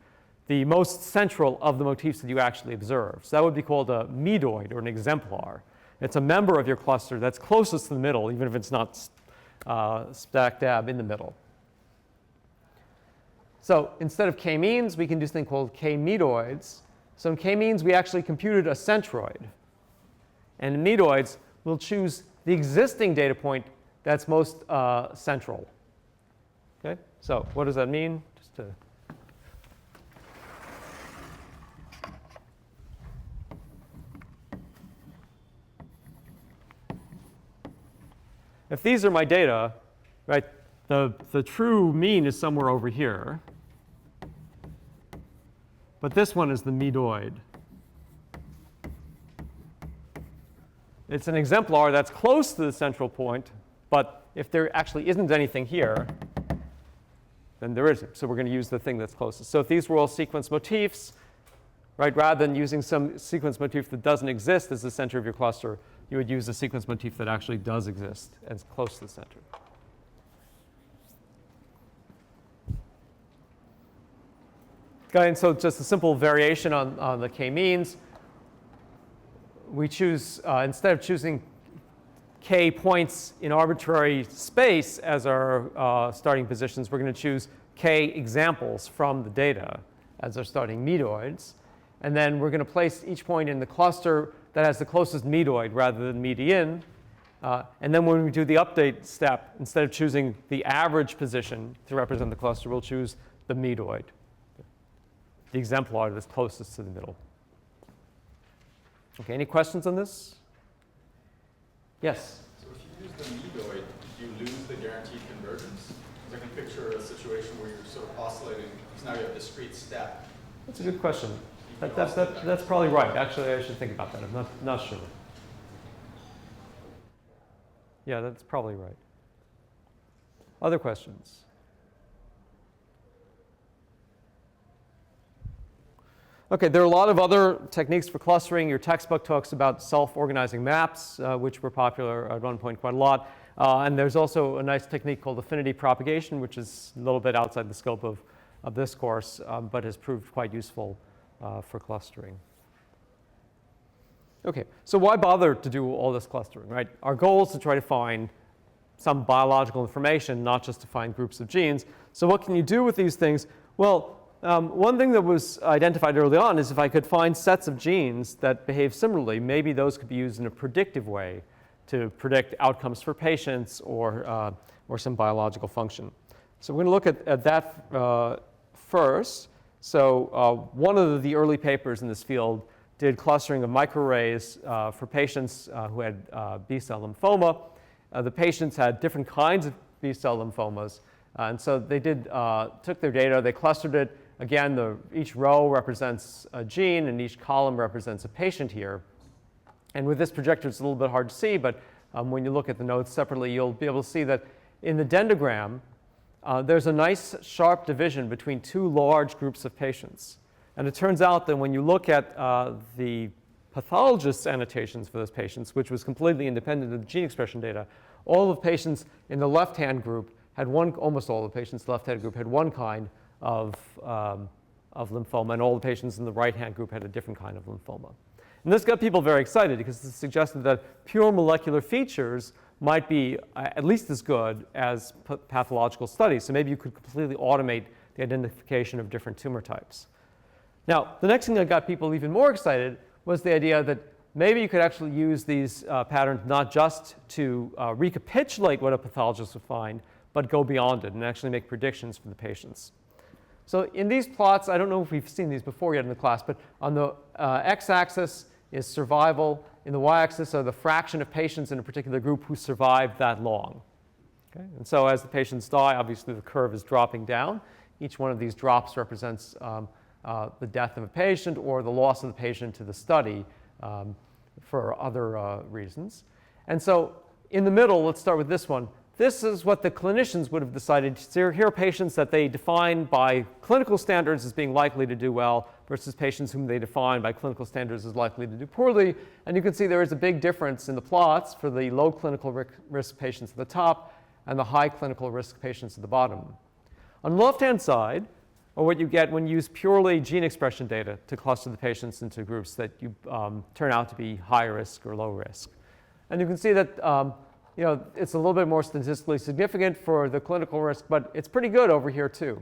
the most central of the motifs that you actually observe. So that would be called a medoid or an exemplar. It's a member of your cluster that's closest to the middle, even if it's not stack dab in the middle. So instead of k-means, we can do something called k-medoids. So in k-means, we actually computed a centroid. And in medoids, we'll choose the existing data point that's most central. Okay? So what does that mean? Just to if these are my data, right, the true mean is somewhere over here. But this one is the medoid. It's an exemplar that's close to the central point, but if there actually isn't anything here, then there isn't. So we're going to use the thing that's closest. So if these were all sequence motifs, right, rather than using some sequence motif that doesn't exist as the center of your cluster, you would use a sequence motif that actually does exist as close to the center. Okay, and so just a simple variation on the k-means. We choose, instead of choosing k points in arbitrary space as our starting positions, we're going to choose k examples from the data as our starting medoids. And then we're going to place each point in the cluster that has the closest medoid rather than median. And then when we do the update step, instead of choosing the average position to represent the cluster, we'll choose the medoid, the exemplar that's closest to the middle. Okay, any questions on this? Yes? So if you use the medoid, do you lose the guaranteed convergence? Because I can picture a situation where you're sort of oscillating, because now you have a discrete step. That's a good question. That's probably right. Actually, I should think about that. I'm not sure. Yeah, that's probably right. Other questions? Okay, there are a lot of other techniques for clustering. Your textbook talks about self-organizing maps, which were popular at one point quite a lot. And there's also a nice technique called affinity propagation, which is a little bit outside the scope of this course, but has proved quite useful for clustering. Okay, so why bother to do all this clustering, right? Our goal is to try to find some biological information, not just to find groups of genes. So what can you do with these things? Well, one thing that was identified early on is if I could find sets of genes that behave similarly, maybe those could be used in a predictive way to predict outcomes for patients or some biological function. So we're going to look at that first. So one of the early papers in this field did clustering of microarrays for patients who had B-cell lymphoma. The patients had different kinds of B-cell lymphomas. And so they took their data, they clustered it. Again, each row represents a gene, and each column represents a patient here. And with this projector, it's a little bit hard to see, but when you look at the nodes separately, you'll be able to see that in the dendogram, there's a nice sharp division between two large groups of patients. And it turns out that when you look at the pathologist's annotations for those patients, which was completely independent of the gene expression data, All of the patients in the left-hand group had almost all the patients in the left-hand group had one kind of lymphoma, and all the patients in the right-hand group had a different kind of lymphoma. And this got people very excited because it suggested that pure molecular features might be at least as good as pathological studies. So maybe you could completely automate the identification of different tumor types. Now, the next thing that got people even more excited was the idea that maybe you could actually use these patterns not just to recapitulate what a pathologist would find, but go beyond it and actually make predictions for the patients. So in these plots, I don't know if we've seen these before yet in the class, but on the x-axis is survival. In the y-axis are the fraction of patients in a particular group who survived that long. Okay? And so as the patients die, obviously the curve is dropping down. Each one of these drops represents the death of a patient or the loss of the patient to the study for other reasons. And so in the middle, let's start with this one. This is what the clinicians would have decided. Here are patients that they define by clinical standards as being likely to do well versus patients whom they define by clinical standards as likely to do poorly. And you can see there is a big difference in the plots for the low clinical risk patients at the top and the high clinical risk patients at the bottom. On the left-hand side are what you get when you use purely gene expression data to cluster the patients into groups that you turn out to be high risk or low risk. And you can see that it's a little bit more statistically significant for the clinical risk, but it's pretty good over here too.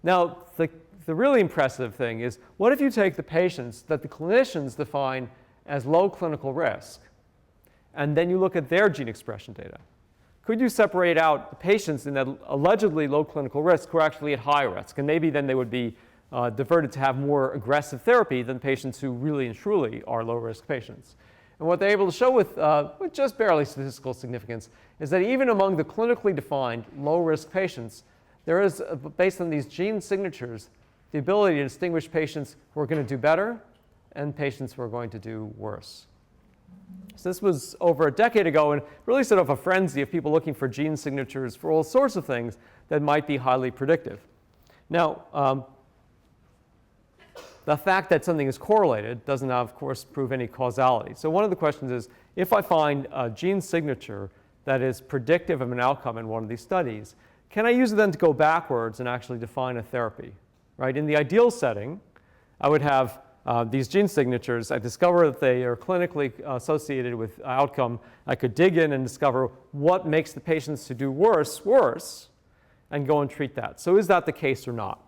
Now, the really impressive thing is, what if you take the patients that the clinicians define as low clinical risk, and then you look at their gene expression data? Could you separate out the patients in that allegedly low clinical risk who are actually at high risk? And maybe then they would be diverted to have more aggressive therapy than patients who really and truly are low risk patients. And what they're able to show with just barely statistical significance is that even among the clinically defined low-risk patients, there is, based on these gene signatures, the ability to distinguish patients who are going to do better and patients who are going to do worse. So this was over a decade ago and really sort of a frenzy of people looking for gene signatures for all sorts of things that might be highly predictive. Now, the fact that something is correlated doesn't, of course, prove any causality. So one of the questions is, if I find a gene signature that is predictive of an outcome in one of these studies, can I use it then to go backwards and actually define a therapy? Right? In the ideal setting, I would have these gene signatures. I discover that they are clinically associated with outcome. I could dig in and discover what makes the patients who do worse, and go and treat that. So is that the case or not?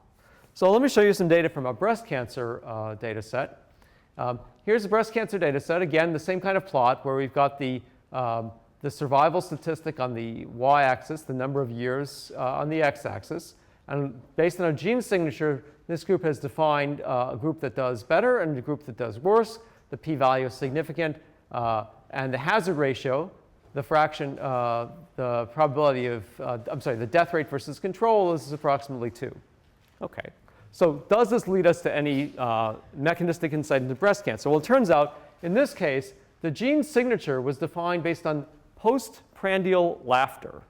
So let me show you some data from a breast cancer data set. Here's a breast cancer data set. Again, the same kind of plot where we've got the survival statistic on the y-axis, the number of years on the x-axis. And based on a gene signature, this group has defined a group that does better and a group that does worse. The p-value is significant. And the hazard ratio, the fraction, the probability of, the death rate versus control is approximately 2. Okay. So does this lead us to any mechanistic insight into breast cancer? Well, it turns out, in this case, the gene signature was defined based on postprandial laughter.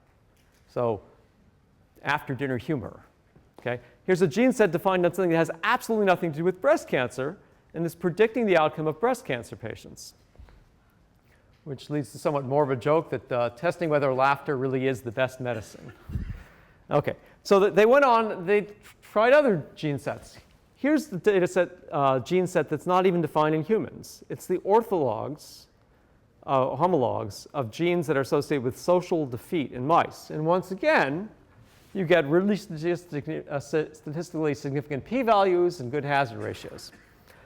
So after dinner humor. Okay? Here's a gene set defined on something that has absolutely nothing to do with breast cancer and is predicting the outcome of breast cancer patients. Which leads to somewhat more of a joke that testing whether laughter really is the best medicine. Okay. So they went on, they tried other gene sets. Here's the data set, gene set that's not even defined in humans. It's the orthologs, homologs of genes that are associated with social defeat in mice. And once again, you get really statistically significant p-values and good hazard ratios.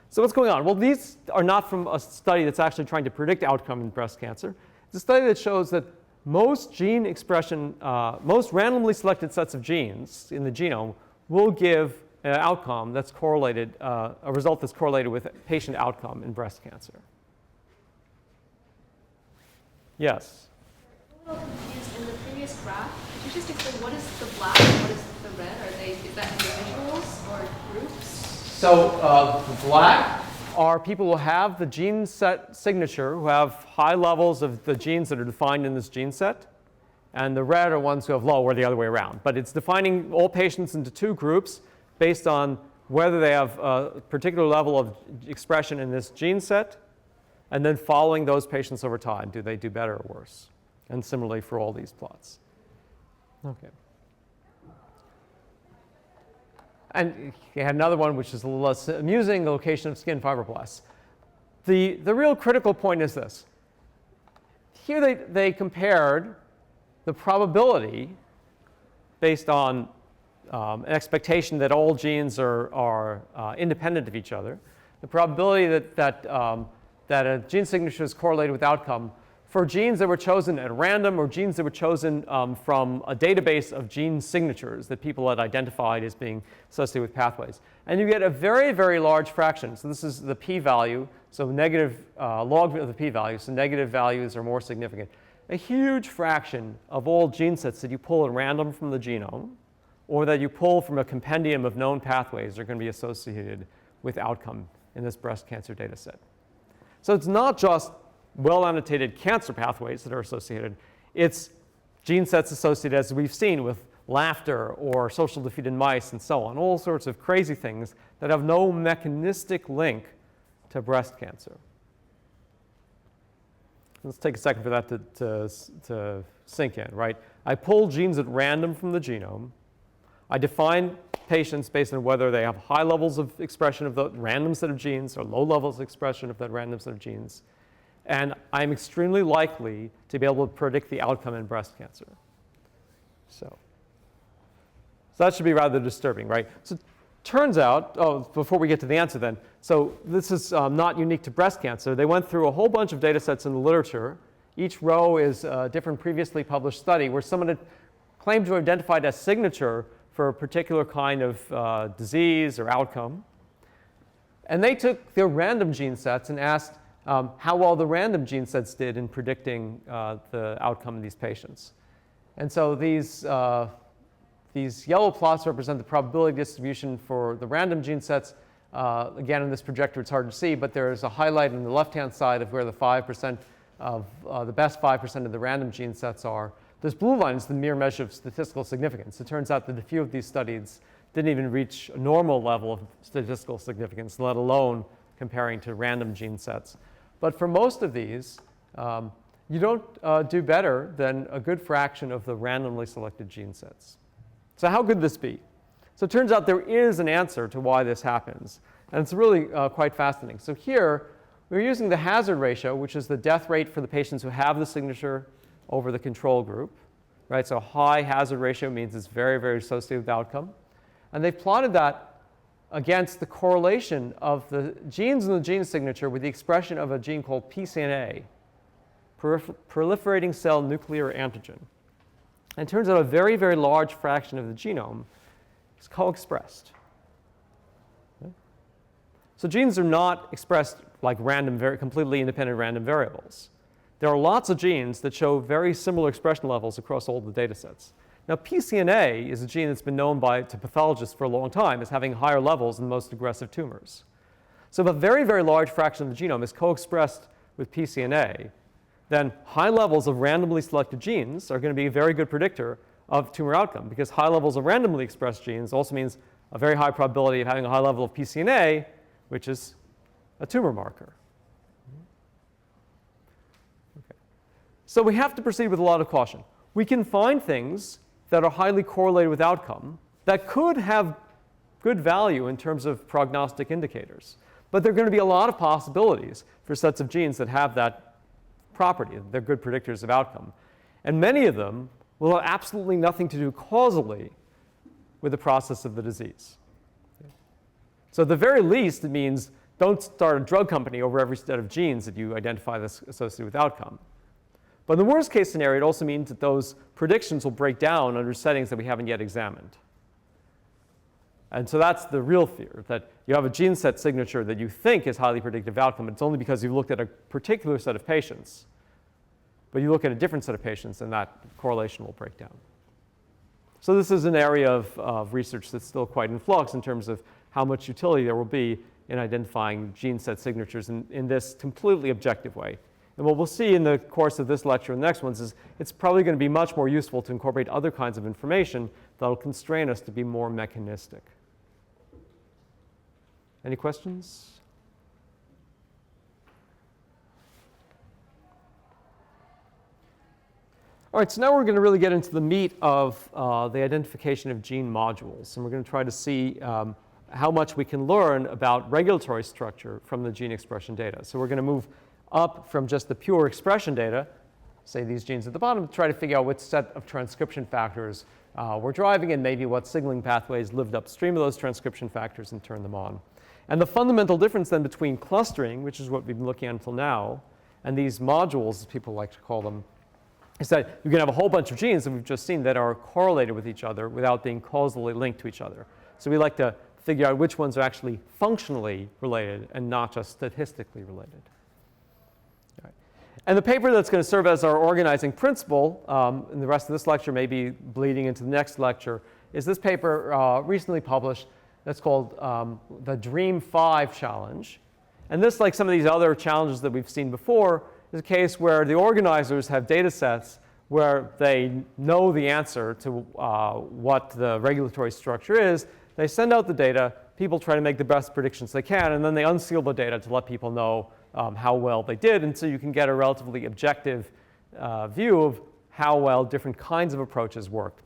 So what's going on? Well, these are not from a study that's actually trying to predict outcome in breast cancer. It's a study that shows that most gene expression, most randomly selected sets of genes in the genome will give an outcome that's correlated, a result that's correlated with patient outcome in breast cancer. Yes? I'm a little confused. In the previous graph, could you just explain what is the black and what is the red? Is that individuals or groups? So the black are people who have the gene set signature, who have high levels of the genes that are defined in this gene set. And the red are ones who have low, or the other way around. But it's defining all patients into two groups based on whether they have a particular level of expression in this gene set, and then following those patients over time. Do they do better or worse? And similarly for all these plots. Okay. And you had another one which is a little less amusing, the location of skin fibroblasts. The real critical point is this. Here they compared the probability based on an expectation that all genes are independent of each other, the probability that a gene signature is correlated with outcome for genes that were chosen at random or genes that were chosen from a database of gene signatures that people had identified as being associated with pathways. And you get a very, very large fraction. So this is the p-value, so negative log of the p-value, so negative values are more significant. A huge fraction of all gene sets that you pull at random from the genome or that you pull from a compendium of known pathways are going to be associated with outcome in this breast cancer data set. So it's not just well-annotated cancer pathways that are associated. It's gene sets associated, as we've seen, with laughter or social defeat in mice and so on, all sorts of crazy things that have no mechanistic link to breast cancer. Let's take a second for that to sink in, right? I pull genes at random from the genome. I define patients based on whether they have high levels of expression of the random set of genes or low levels of expression of that random set of genes. And I'm extremely likely to be able to predict the outcome in breast cancer. So that should be rather disturbing, right? So it turns out, before we get to the answer then, so this is not unique to breast cancer. They went through a whole bunch of data sets in the literature. Each row is a different previously published study where someone had claimed to have identified a signature for a particular kind of disease or outcome. And they took their random gene sets and asked how well the random gene sets did in predicting the outcome of these patients. And so these yellow plots represent the probability distribution for the random gene sets. Again, in this projector, it's hard to see, but there is a highlight on the left-hand side of where the 5% of the best 5% of the random gene sets are. This blue line is the mere measure of statistical significance. It turns out that a few of these studies didn't even reach a normal level of statistical significance, let alone comparing to random gene sets. But for most of these, you don't do better than a good fraction of the randomly selected gene sets. So how could this be? So it turns out there is an answer to why this happens. And it's really quite fascinating. So here, we're using the hazard ratio, which is the death rate for the patients who have the signature over the control group. Right? So high hazard ratio means it's very, very associated with outcome. And they've plotted that against the correlation of the genes in the gene signature with the expression of a gene called PCNA, proliferating cell nuclear antigen. And it turns out a very, very large fraction of the genome is co-expressed. Okay? So genes are not expressed like random, completely independent random variables. There are lots of genes that show very similar expression levels across all the data sets. Now, PCNA is a gene that's been known to pathologists for a long time as having higher levels in most aggressive tumors. So if a very, very large fraction of the genome is co-expressed with PCNA, then high levels of randomly selected genes are going to be a very good predictor of tumor outcome, because high levels of randomly expressed genes also means a very high probability of having a high level of PCNA, which is a tumor marker. Okay. So we have to proceed with a lot of caution. We can find things that are highly correlated with outcome that could have good value in terms of prognostic indicators. But there are going to be a lot of possibilities for sets of genes that have that property. They're good predictors of outcome. And many of them will have absolutely nothing to do causally with the process of the disease. So at the very least, it means don't start a drug company over every set of genes that you identify that's associated with outcome. But in the worst case scenario, it also means that those predictions will break down under settings that we haven't yet examined. And so that's the real fear, that you have a gene set signature that you think is highly predictive outcome. It's only because you've looked at a particular set of patients. But you look at a different set of patients, and that correlation will break down. So this is an area of research that's still quite in flux in terms of how much utility there will be in identifying gene set signatures in this completely objective way. And what we'll see in the course of this lecture and the next ones is it's probably going to be much more useful to incorporate other kinds of information that will constrain us to be more mechanistic. Any questions? All right, so now we're going to really get into the meat of the identification of gene modules. And we're going to try to see how much we can learn about regulatory structure from the gene expression data. So we're going to move up from just the pure expression data, say these genes at the bottom, to try to figure out which set of transcription factors we're driving and maybe what signaling pathways lived upstream of those transcription factors and turned them on. And the fundamental difference then between clustering, which is what we've been looking at until now, and these modules, as people like to call them, is that you can have a whole bunch of genes that we've just seen that are correlated with each other without being causally linked to each other. So we like to figure out which ones are actually functionally related and not just statistically related. All right. And the paper that's going to serve as our organizing principle, and the rest of this lecture may be bleeding into the next lecture, is this paper recently published that's called the DREAM-5 challenge. And this, like some of these other challenges that we've seen before, is a case where the organizers have data sets where they know the answer to what the regulatory structure is. They send out the data, people try to make the best predictions they can, and then they unseal the data to let people know how well they did. And so you can get a relatively objective view of how well different kinds of approaches worked.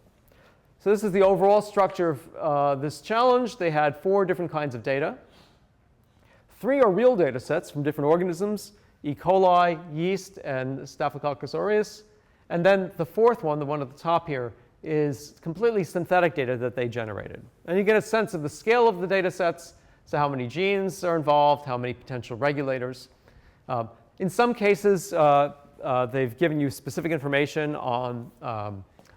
So this is the overall structure of this challenge. They had 4 different kinds of data. 3 are real data sets from different organisms: E. coli, yeast, and Staphylococcus aureus. And then the 4th one, the one at the top here, is completely synthetic data that they generated. And you get a sense of the scale of the data sets, so how many genes are involved, how many potential regulators. In some cases, they've given you specific information on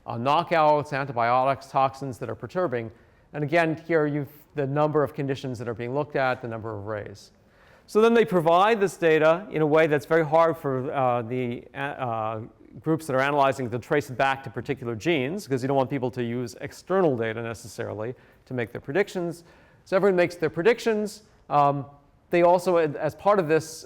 knockouts, antibiotics, toxins that are perturbing. And again, here you've the number of conditions that are being looked at, the number of arrays. So then they provide this data in a way that's very hard for the groups that are analyzing to trace it back to particular genes, because you don't want people to use external data necessarily to make their predictions. So everyone makes their predictions. They also, as part of this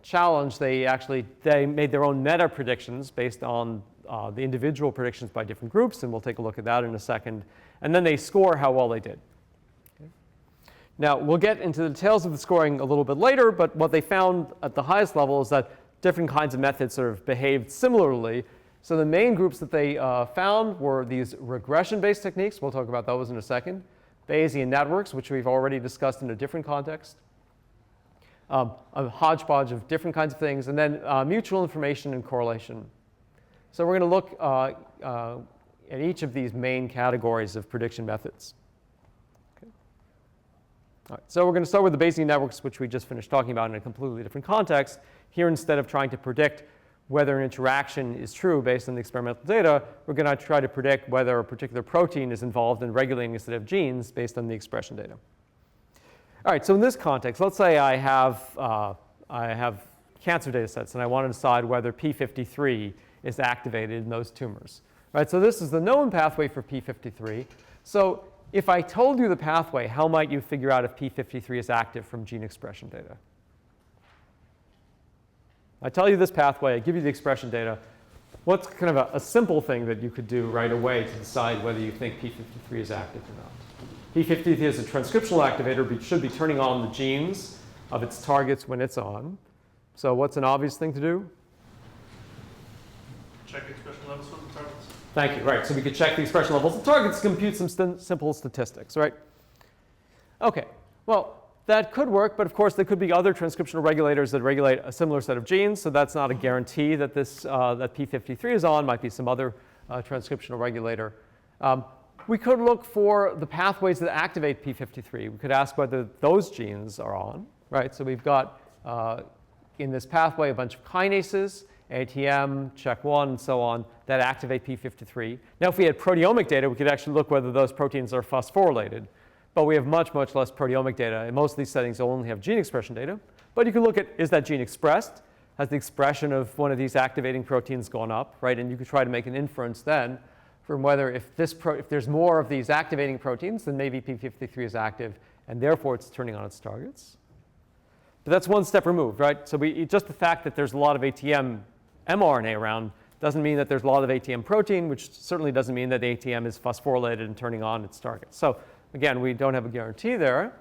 challenge, they made their own meta predictions based on the individual predictions by different groups, and we'll take a look at that in a second. And then they score how well they did. Now, we'll get into the details of the scoring a little bit later, but what they found at the highest level is that different kinds of methods sort of behaved similarly. So the main groups that they found were these regression-based techniques. We'll talk about those in a second. Bayesian networks, which we've already discussed in a different context. A hodgepodge of different kinds of things. And then mutual information and correlation. So we're going to look at each of these main categories of prediction methods. All right, so we're going to start with the Bayesian networks, which we just finished talking about in a completely different context. Here, instead of trying to predict whether an interaction is true based on the experimental data, we're going to try to predict whether a particular protein is involved in regulating a set of genes based on the expression data. All right, so in this context, let's say I have cancer data sets, and I want to decide whether p53 is activated in those tumors. Right, so this is the known pathway for p53. So if I told you the pathway, how might you figure out if p53 is active from gene expression data? I tell you this pathway, I give you the expression data. What's kind of a simple thing that you could do right away to decide whether you think p53 is active or not? p53 is a transcriptional activator, but should be turning on the genes of its targets when it's on. So what's an obvious thing to do? Check expression levels for the targets. Thank you. Right. So we could check the expression levels of targets, compute some simple statistics, right? OK. Well, that could work. But of course, there could be other transcriptional regulators that regulate a similar set of genes. So that's not a guarantee that this that p53 is on. Might be some other transcriptional regulator. We could look for the pathways that activate p53. We could ask whether those genes are on, right? So we've got in this pathway a bunch of kinases, ATM, CHEK1, and so on, that activate p53. Now, if we had proteomic data, we could actually look whether those proteins are phosphorylated. But we have much, much less proteomic data. In most of these settings, you'll only have gene expression data. But you can look at, is that gene expressed? Has the expression of one of these activating proteins gone up, right? And you could try to make an inference then from whether if there's more of these activating proteins, then maybe p53 is active, and therefore it's turning on its targets. But that's one step removed, right? So just the fact that there's a lot of ATM mRNA around doesn't mean that there's a lot of ATM protein, which certainly doesn't mean that the ATM is phosphorylated and turning on its targets. So again, we don't have a guarantee there.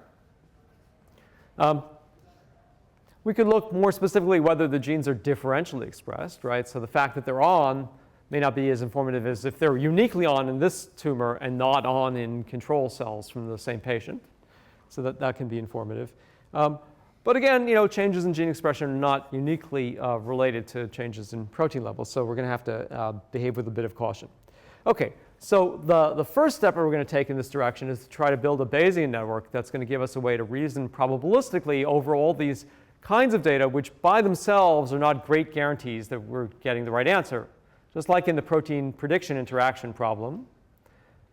We could look more specifically whether the genes are differentially expressed, right? So the fact that they're on may not be as informative as if they're uniquely on in this tumor and not on in control cells from the same patient. So that can be informative. But again, changes in gene expression are not uniquely related to changes in protein levels, so we're going to have to behave with a bit of caution. Okay, so the first step we're going to take in this direction is to try to build a Bayesian network that's going to give us a way to reason probabilistically over all these kinds of data, which by themselves are not great guarantees that we're getting the right answer. Just like in the protein prediction interaction problem,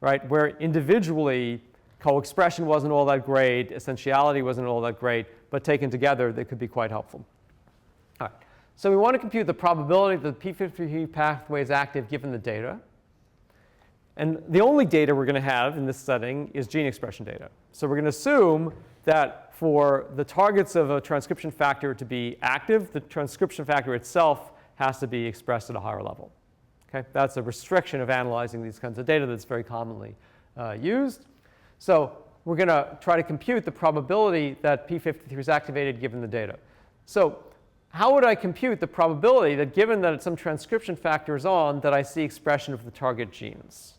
right, where individually co-expression wasn't all that great, essentiality wasn't all that great, but taken together, they could be quite helpful. All right, so we want to compute the probability that the p53 pathway is active given the data. And the only data we're going to have in this setting is gene expression data. So we're going to assume that for the targets of a transcription factor to be active, the transcription factor itself has to be expressed at a higher level. Okay? That's a restriction of analyzing these kinds of data that's very commonly used. So we're going to try to compute the probability that p53 is activated given the data. So how would I compute the probability that given that some transcription factor is on, that I see expression of the target genes?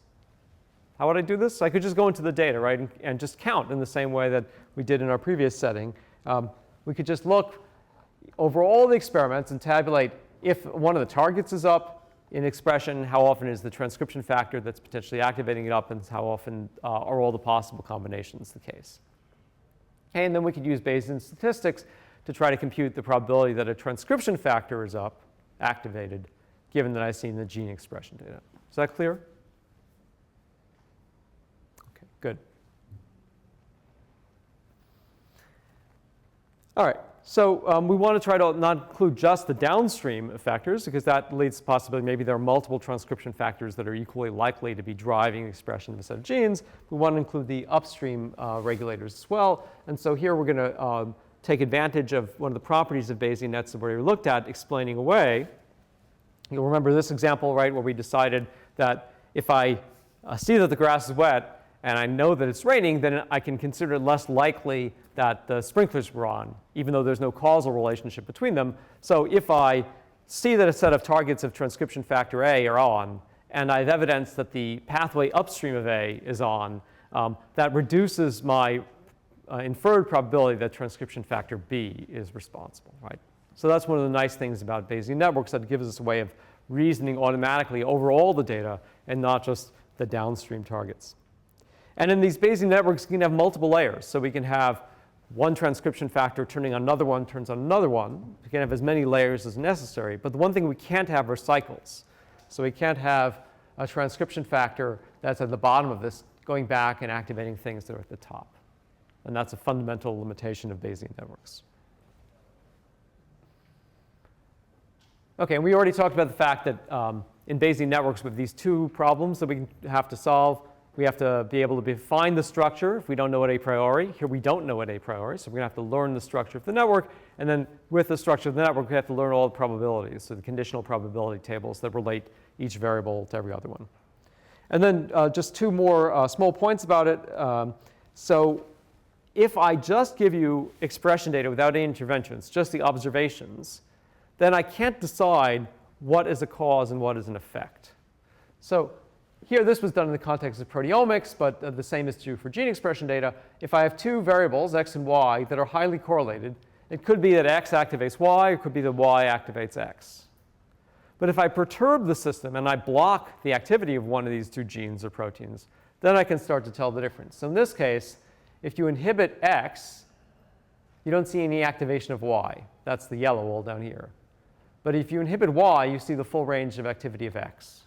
How would I do this? I could just go into the data, right, and just count in the same way that we did in our previous setting. We could just look over all the experiments and tabulate if one of the targets is up in expression, how often is the transcription factor that's potentially activating it up, and how often are all the possible combinations the case. Okay, and then we could use Bayesian statistics to try to compute the probability that a transcription factor is up, activated, given that I've seen the gene expression data. Is that clear? Okay, good. All right. So we want to try to not include just the downstream factors, because that leads to the possibility maybe there are multiple transcription factors that are equally likely to be driving expression of a set of genes. We want to include the upstream regulators as well. And so here we're going to take advantage of one of the properties of Bayesian nets that we already looked at, explaining away. You'll remember this example, right, where we decided that if I see that the grass is wet, and I know that it's raining, then I can consider it less likely that the sprinklers were on, even though there's no causal relationship between them. So if I see that a set of targets of transcription factor A are on, and I have evidence that the pathway upstream of A is on, that reduces my inferred probability that transcription factor B is responsible, right? So that's one of the nice things about Bayesian networks, that it gives us a way of reasoning automatically over all the data and not just the downstream targets. And in these Bayesian networks, you can have multiple layers. So we can have one transcription factor turning on another one, turns on another one. We can have as many layers as necessary. But the one thing we can't have are cycles. So we can't have a transcription factor that's at the bottom of this going back and activating things that are at the top. And that's a fundamental limitation of Bayesian networks. OK, and we already talked about the fact that in Bayesian networks, with these two problems that we have to solve, we have to be able to find the structure if we don't know it a priori. Here we don't know it a priori, so we're going to have to learn the structure of the network. And then with the structure of the network, we have to learn all the probabilities, so the conditional probability tables that relate each variable to every other one. And then just two more small points about it. So if I just give you expression data without any interventions, just the observations, then I can't decide what is a cause and what is an effect. So here, this was done in the context of proteomics, but the same is true for gene expression data. If I have two variables, x and y, that are highly correlated, it could be that x activates y, or it could be that y activates x. But if I perturb the system and I block the activity of one of these two genes or proteins, then I can start to tell the difference. So in this case, if you inhibit x, you don't see any activation of y. That's the yellow all down here. But if you inhibit y, you see the full range of activity of x.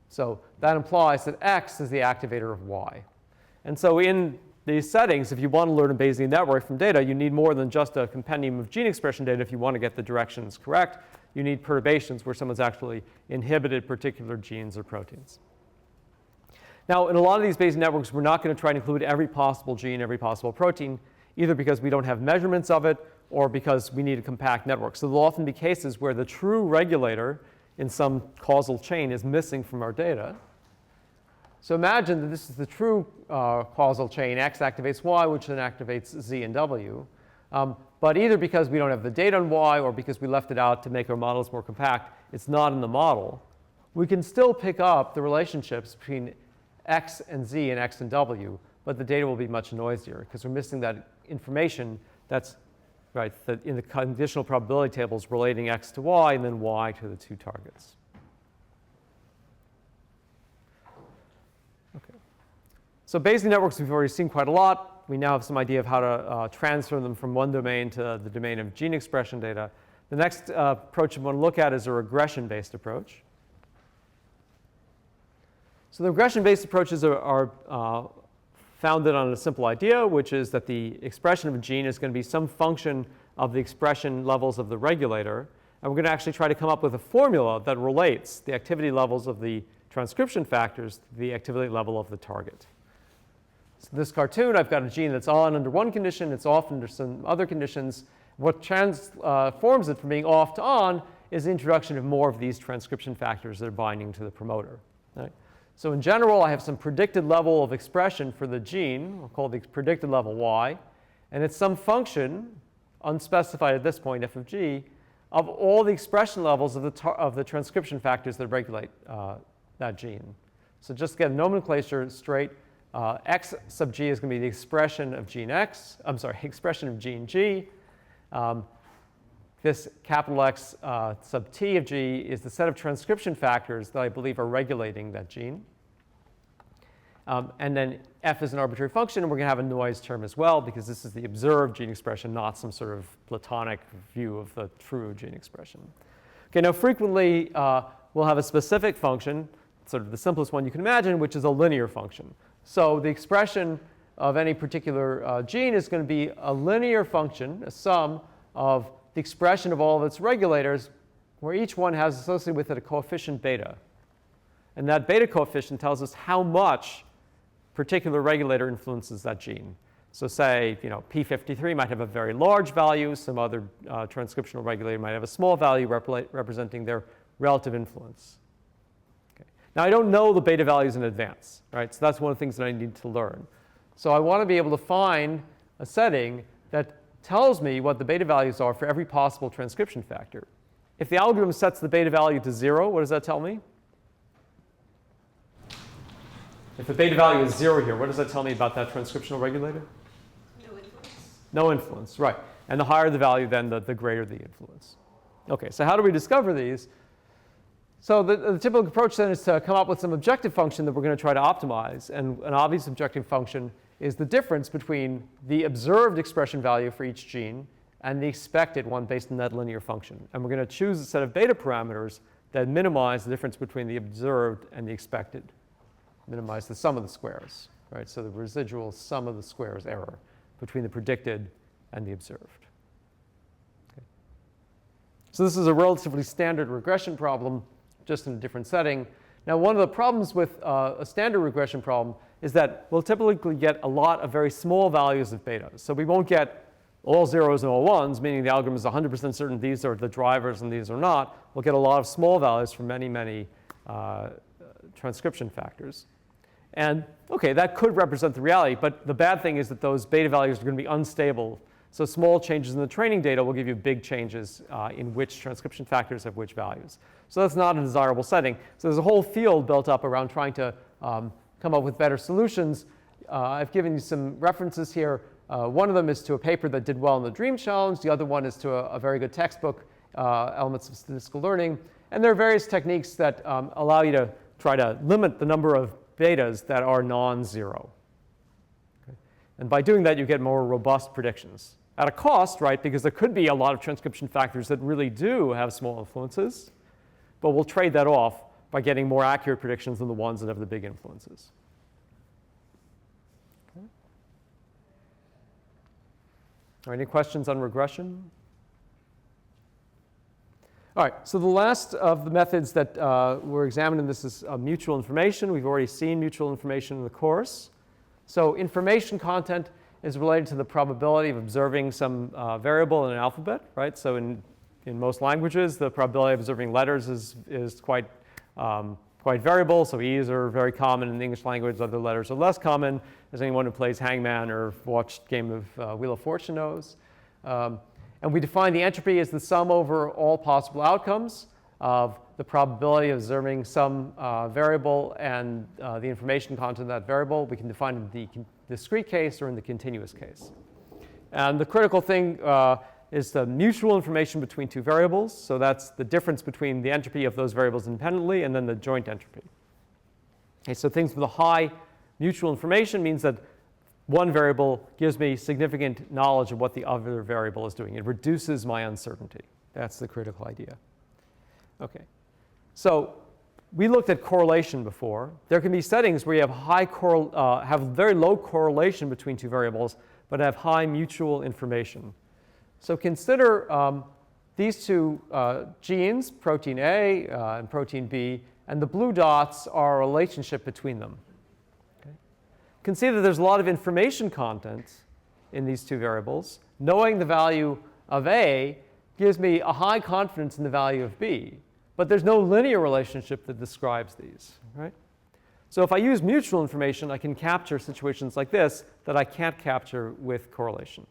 So that implies that x is the activator of y. And so in these settings, if you want to learn a Bayesian network from data, you need more than just a compendium of gene expression data if you want to get the directions correct. You need perturbations where someone's actually inhibited particular genes or proteins. Now, in a lot of these Bayesian networks, we're not going to try to include every possible gene, every possible protein, either because we don't have measurements of it or because we need a compact network. So there'll often be cases where the true regulator in some causal chain is missing from our data. So imagine that this is the true causal chain. X activates Y, which then activates Z and W. But either because we don't have the data on y or because we left it out to make our models more compact, it's not in the model. We can still pick up the relationships between x and z and x and w, but the data will be much noisier because we're missing that information that's right in the conditional probability tables relating x to y and then y to the two targets. Okay. So Bayesian networks we've already seen quite a lot. We now have some idea of how to transfer them from one domain to the domain of gene expression data. The next approach we want to look at is a regression-based approach. So the regression-based approaches are founded on a simple idea, which is that the expression of a gene is going to be some function of the expression levels of the regulator. And we're going to actually try to come up with a formula that relates the activity levels of the transcription factors to the activity level of the target. So this cartoon, I've got a gene that's on under one condition, it's off under some other conditions. What transforms it from being off to on is the introduction of more of these transcription factors that are binding to the promoter. Right? So in general, I have some predicted level of expression for the gene. We'll call the predicted level y. And it's some function, unspecified at this point, f of g, of all the expression levels of the transcription factors that regulate that gene. So just to get a nomenclature straight, x sub g is going to be the expression of gene x. I'm sorry, expression of gene g. This capital X sub t of g is the set of transcription factors that I believe are regulating that gene. And then f is an arbitrary function, and we're going to have a noise term as well, because this is the observed gene expression, not some sort of Platonic view of the true gene expression. Okay, now frequently we'll have a specific function, sort of the simplest one you can imagine, which is a linear function. So the expression of any particular gene is going to be a linear function, a sum of the expression of all of its regulators, where each one has associated with it a coefficient beta. And that beta coefficient tells us how much particular regulator influences that gene. So say, P53 might have a very large value. Some other transcriptional regulator might have a small value representing their relative influence. Okay. Now, I don't know the beta values in advance, right? So that's one of the things that I need to learn. So I want to be able to find a setting that tells me what the beta values are for every possible transcription factor. If the algorithm sets the beta value to 0, what does that tell me? If the beta value is 0 here, what does that tell me about that transcriptional regulator? No influence. No influence, right. And the higher the value, then the greater the influence. Okay, so how do we discover these? So the typical approach then is to come up with some objective function that we're going to try to optimize. And an obvious objective function is the difference between the observed expression value for each gene and the expected one based on that linear function. And we're going to choose a set of beta parameters that minimize the difference between the observed and the expected. Minimize the sum of the squares, right? So the residual sum of the squares error between the predicted and the observed. Okay. So this is a relatively standard regression problem, just in a different setting. Now, one of the problems with a standard regression problem is that we'll typically get a lot of very small values of betas. So we won't get all zeros and all ones, meaning the algorithm is 100% certain these are the drivers and these are not. We'll get a lot of small values from many, many transcription factors. And OK, that could represent the reality. But the bad thing is that those beta values are going to be unstable. So small changes in the training data will give you big changes in which transcription factors have which values. So that's not a desirable setting. So there's a whole field built up around trying to come up with better solutions. I've given you some references here. One of them is to a paper that did well in the DREAM Challenge. The other one is to a very good textbook, Elements of Statistical Learning. And there are various techniques that allow you to try to limit the number of betas that are non-zero. Okay. And by doing that, you get more robust predictions. At a cost, right, because there could be a lot of transcription factors that really do have small influences. But we'll trade that off by getting more accurate predictions than the ones that have the big influences. Okay. All right, any questions on regression? All right, so the last of the methods that we're examining this is mutual information. We've already seen mutual information in the course. So information content is related to the probability of observing some variable in an alphabet, right? So in most languages, the probability of observing letters is quite variable. So E's are very common in the English language. Other letters are less common, as anyone who plays Hangman or watched Game of Wheel of Fortune knows. And we define the entropy as the sum over all possible outcomes of the probability of observing some variable and the information content of that variable. We can define it in the discrete case or in the continuous case. And the critical thing is the mutual information between two variables. So that's the difference between the entropy of those variables independently and then the joint entropy. Okay, so things with a high mutual information means that one variable gives me significant knowledge of what the other variable is doing. It reduces my uncertainty. That's the critical idea. Okay, so we looked at correlation before. There can be settings where you have have very low correlation between two variables, but have high mutual information. So consider these two genes, protein A and protein B, and the blue dots are a relationship between them. Okay. You can see that there's a lot of information content in these two variables. Knowing the value of A gives me a high confidence in the value of B, but there's no linear relationship that describes these, right? So if I use mutual information, I can capture situations like this that I can't capture with correlation.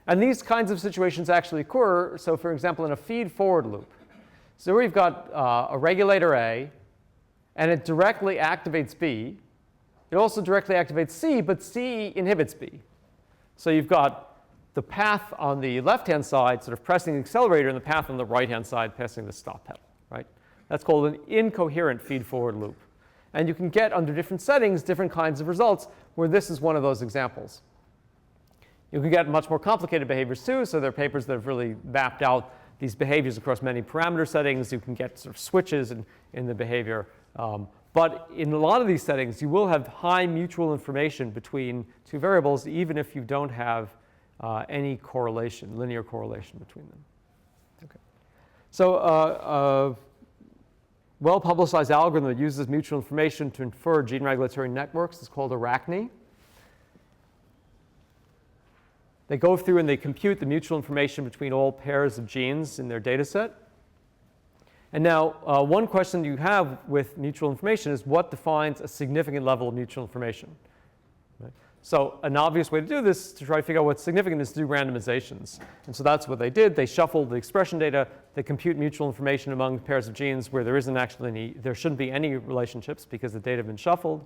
And these kinds of situations actually occur. So for example, in a feed-forward loop. So we've got a regulator A, and it directly activates B. It also directly activates C, but C inhibits B. So you've got the path on the left-hand side sort of pressing the accelerator, and the path on the right-hand side pressing the stop pedal, right? That's called an incoherent feed-forward loop. And you can get, under different settings, different kinds of results, where this is one of those examples. You can get much more complicated behaviors too. So there are papers that have really mapped out these behaviors across many parameter settings. You can get sort of switches in the behavior. But in a lot of these settings, you will have high mutual information between two variables, even if you don't have any correlation, linear correlation between them. Okay. So well-publicized algorithm that uses mutual information to infer gene regulatory networks is called Arachne. They go through and they compute the mutual information between all pairs of genes in their data set. And now, one question you have with mutual information is what defines a significant level of mutual information? Right? So an obvious way to do this, to try to figure out what's significant, is to do randomizations. And so that's what they did. They shuffled the expression data. They compute mutual information among pairs of genes where there isn't actually there shouldn't be any relationships because the data have been shuffled.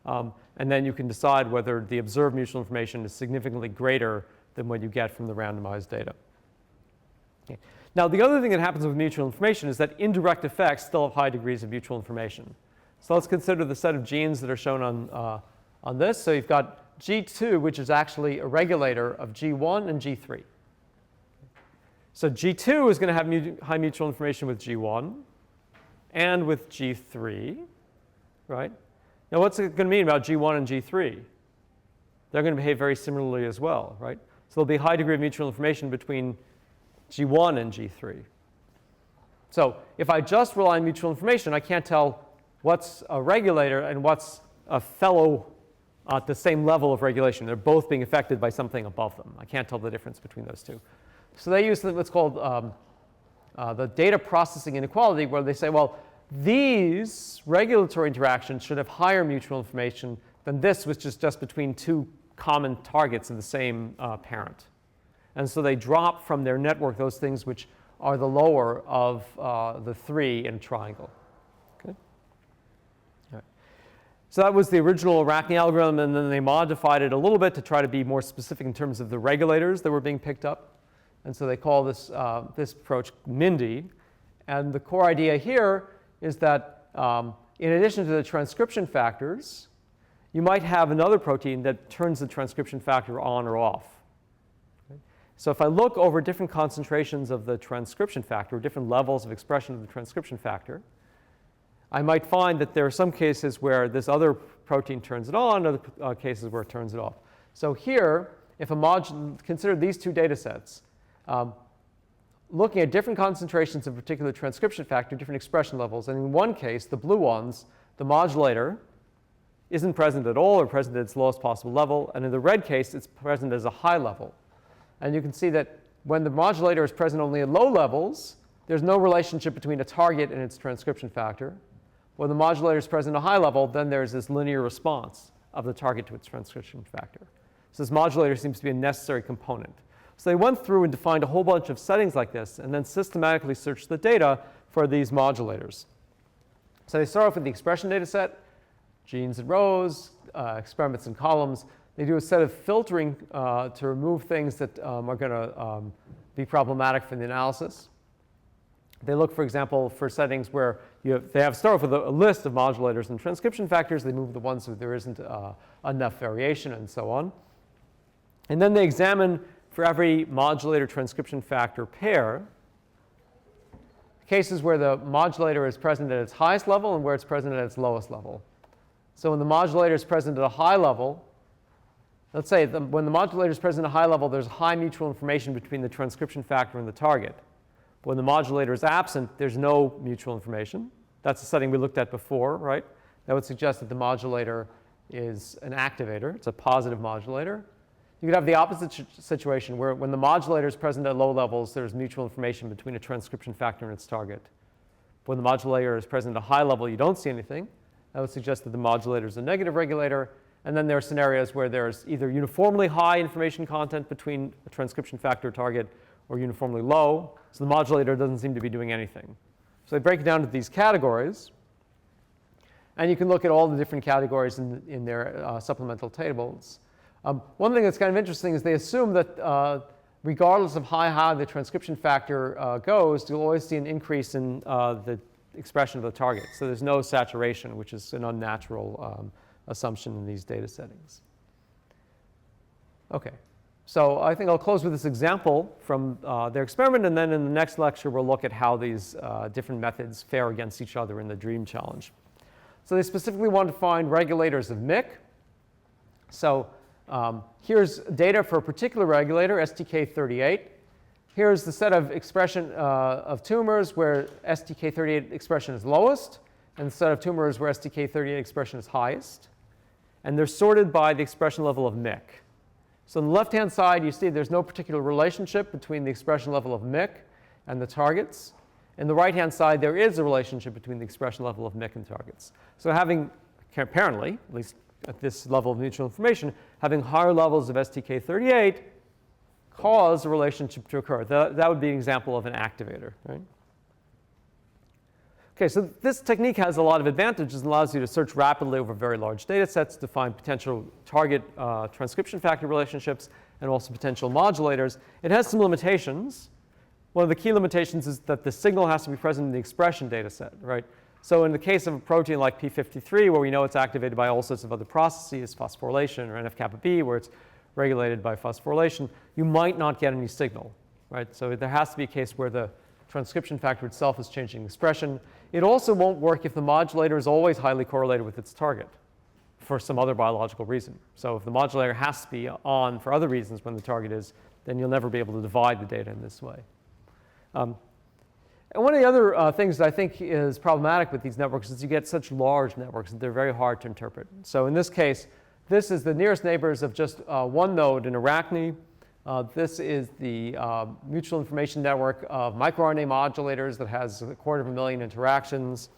And then you can decide whether the observed mutual information is significantly greater than what you get from the randomized data. Okay. Now, the other thing that happens with mutual information is that indirect effects still have high degrees of mutual information. So let's consider the set of genes that are shown on this. So you've got G2, which is actually a regulator of G1 and G3. So G2 is going to have high mutual information with G1 and with G3, right? Now, what's it going to mean about G1 and G3? They're going to behave very similarly as well, right? So there'll be a high degree of mutual information between G1 and G3. So if I just rely on mutual information, I can't tell what's a regulator and what's a fellow at the same level of regulation. They're both being affected by something above them. I can't tell the difference between those two. So they use what's called the data processing inequality, where they say, well, these regulatory interactions should have higher mutual information than this, which is just between two common targets of the same parent. And so they drop from their network those things which are the lower of the three in a triangle. Okay? All right. So that was the original Arachne algorithm, and then they modified it a little bit to try to be more specific in terms of the regulators that were being picked up. And so they call this, this approach MINDI. And the core idea here is that in addition to the transcription factors, you might have another protein that turns the transcription factor on or off. Okay? So if I look over different concentrations of the transcription factor, different levels of expression of the transcription factor, I might find that there are some cases where this other protein turns it on, other cases where it turns it off. So here, if consider these two data sets, looking at different concentrations of a particular transcription factor, different expression levels, and in one case, the blue ones, the modulator isn't present at all or present at its lowest possible level, and in the red case, it's present as a high level. And you can see that when the modulator is present only at low levels, there's no relationship between a target and its transcription factor. When the modulator is present at a high level, then there's this linear response of the target to its transcription factor. So this modulator seems to be a necessary component. So they went through and defined a whole bunch of settings like this and then systematically searched the data for these modulators. So they start off with the expression data set, genes in rows, experiments in columns. They do a set of filtering to remove things that are going to be problematic for the analysis. They look, for example, for settings where they have start off with a list of modulators and transcription factors. They move the ones where there isn't enough variation and so on. And then they examine for every modulator transcription factor pair cases where the modulator is present at its highest level and where it's present at its lowest level. So when the modulator is present at a high level, let's say when the modulator is present at a high level, there's high mutual information between the transcription factor and the target. But when the modulator is absent, there's no mutual information. That's a setting we looked at before, right? That would suggest that the modulator is an activator. It's a positive modulator. You could have the opposite situation where when the modulator is present at low levels, there's mutual information between a transcription factor and its target. When the modulator is present at a high level, you don't see anything. That would suggest that the modulator is a negative regulator. And then there are scenarios where there's either uniformly high information content between a transcription factor target or uniformly low. So the modulator doesn't seem to be doing anything. So they break it down into these categories. And you can look at all the different categories in their supplemental tables. One thing that's kind of interesting is they assume that regardless of how high the transcription factor goes, you'll always see an increase in the expression of the target. So there's no saturation, which is an unnatural assumption in these data settings. OK. So I think I'll close with this example from their experiment. And then in the next lecture, we'll look at how these different methods fare against each other in the DREAM challenge. So they specifically want to find regulators of MYC. So here's data for a particular regulator, STK38. Here's the set of expression of tumors where STK38 expression is lowest, and the set of tumors where STK38 expression is highest. And they're sorted by the expression level of MYC. So on the left-hand side, you see there's no particular relationship between the expression level of MYC and the targets. In the right-hand side, there is a relationship between the expression level of MYC and targets. So having, apparently, at least at this level of mutual information, having higher levels of STK38 cause a relationship to occur. That would be an example of an activator, right? OK, so this technique has a lot of advantages and allows you to search rapidly over very large data sets to find potential target transcription factor relationships and also potential modulators. It has some limitations. One of the key limitations is that the signal has to be present in the expression data set, right? So in the case of a protein like p53, where we know it's activated by all sorts of other processes, phosphorylation or NF-kappa B, where it's regulated by phosphorylation, you might not get any signal, right? So there has to be a case where the transcription factor itself is changing expression. It also won't work if the modulator is always highly correlated with its target for some other biological reason. So if the modulator has to be on for other reasons when the target is, then you'll never be able to divide the data in this way. And one of the other things that I think is problematic with these networks is you get such large networks that they're very hard to interpret. So in this case, this is the nearest neighbors of just one node in Arachne. This is the mutual information network of microRNA modulators that has 250,000 interactions.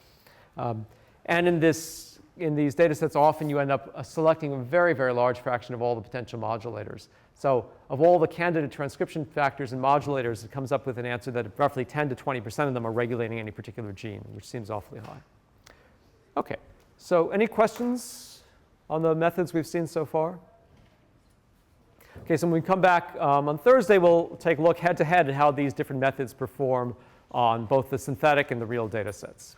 And in these data sets, often you end up selecting a very, very large fraction of all the potential modulators. So of all the candidate transcription factors and modulators, it comes up with an answer that roughly 10 to 20% of them are regulating any particular gene, which seems awfully high. OK, so any questions on the methods we've seen so far? OK, so when we come back on Thursday, we'll take a look head-to-head at how these different methods perform on both the synthetic and the real data sets.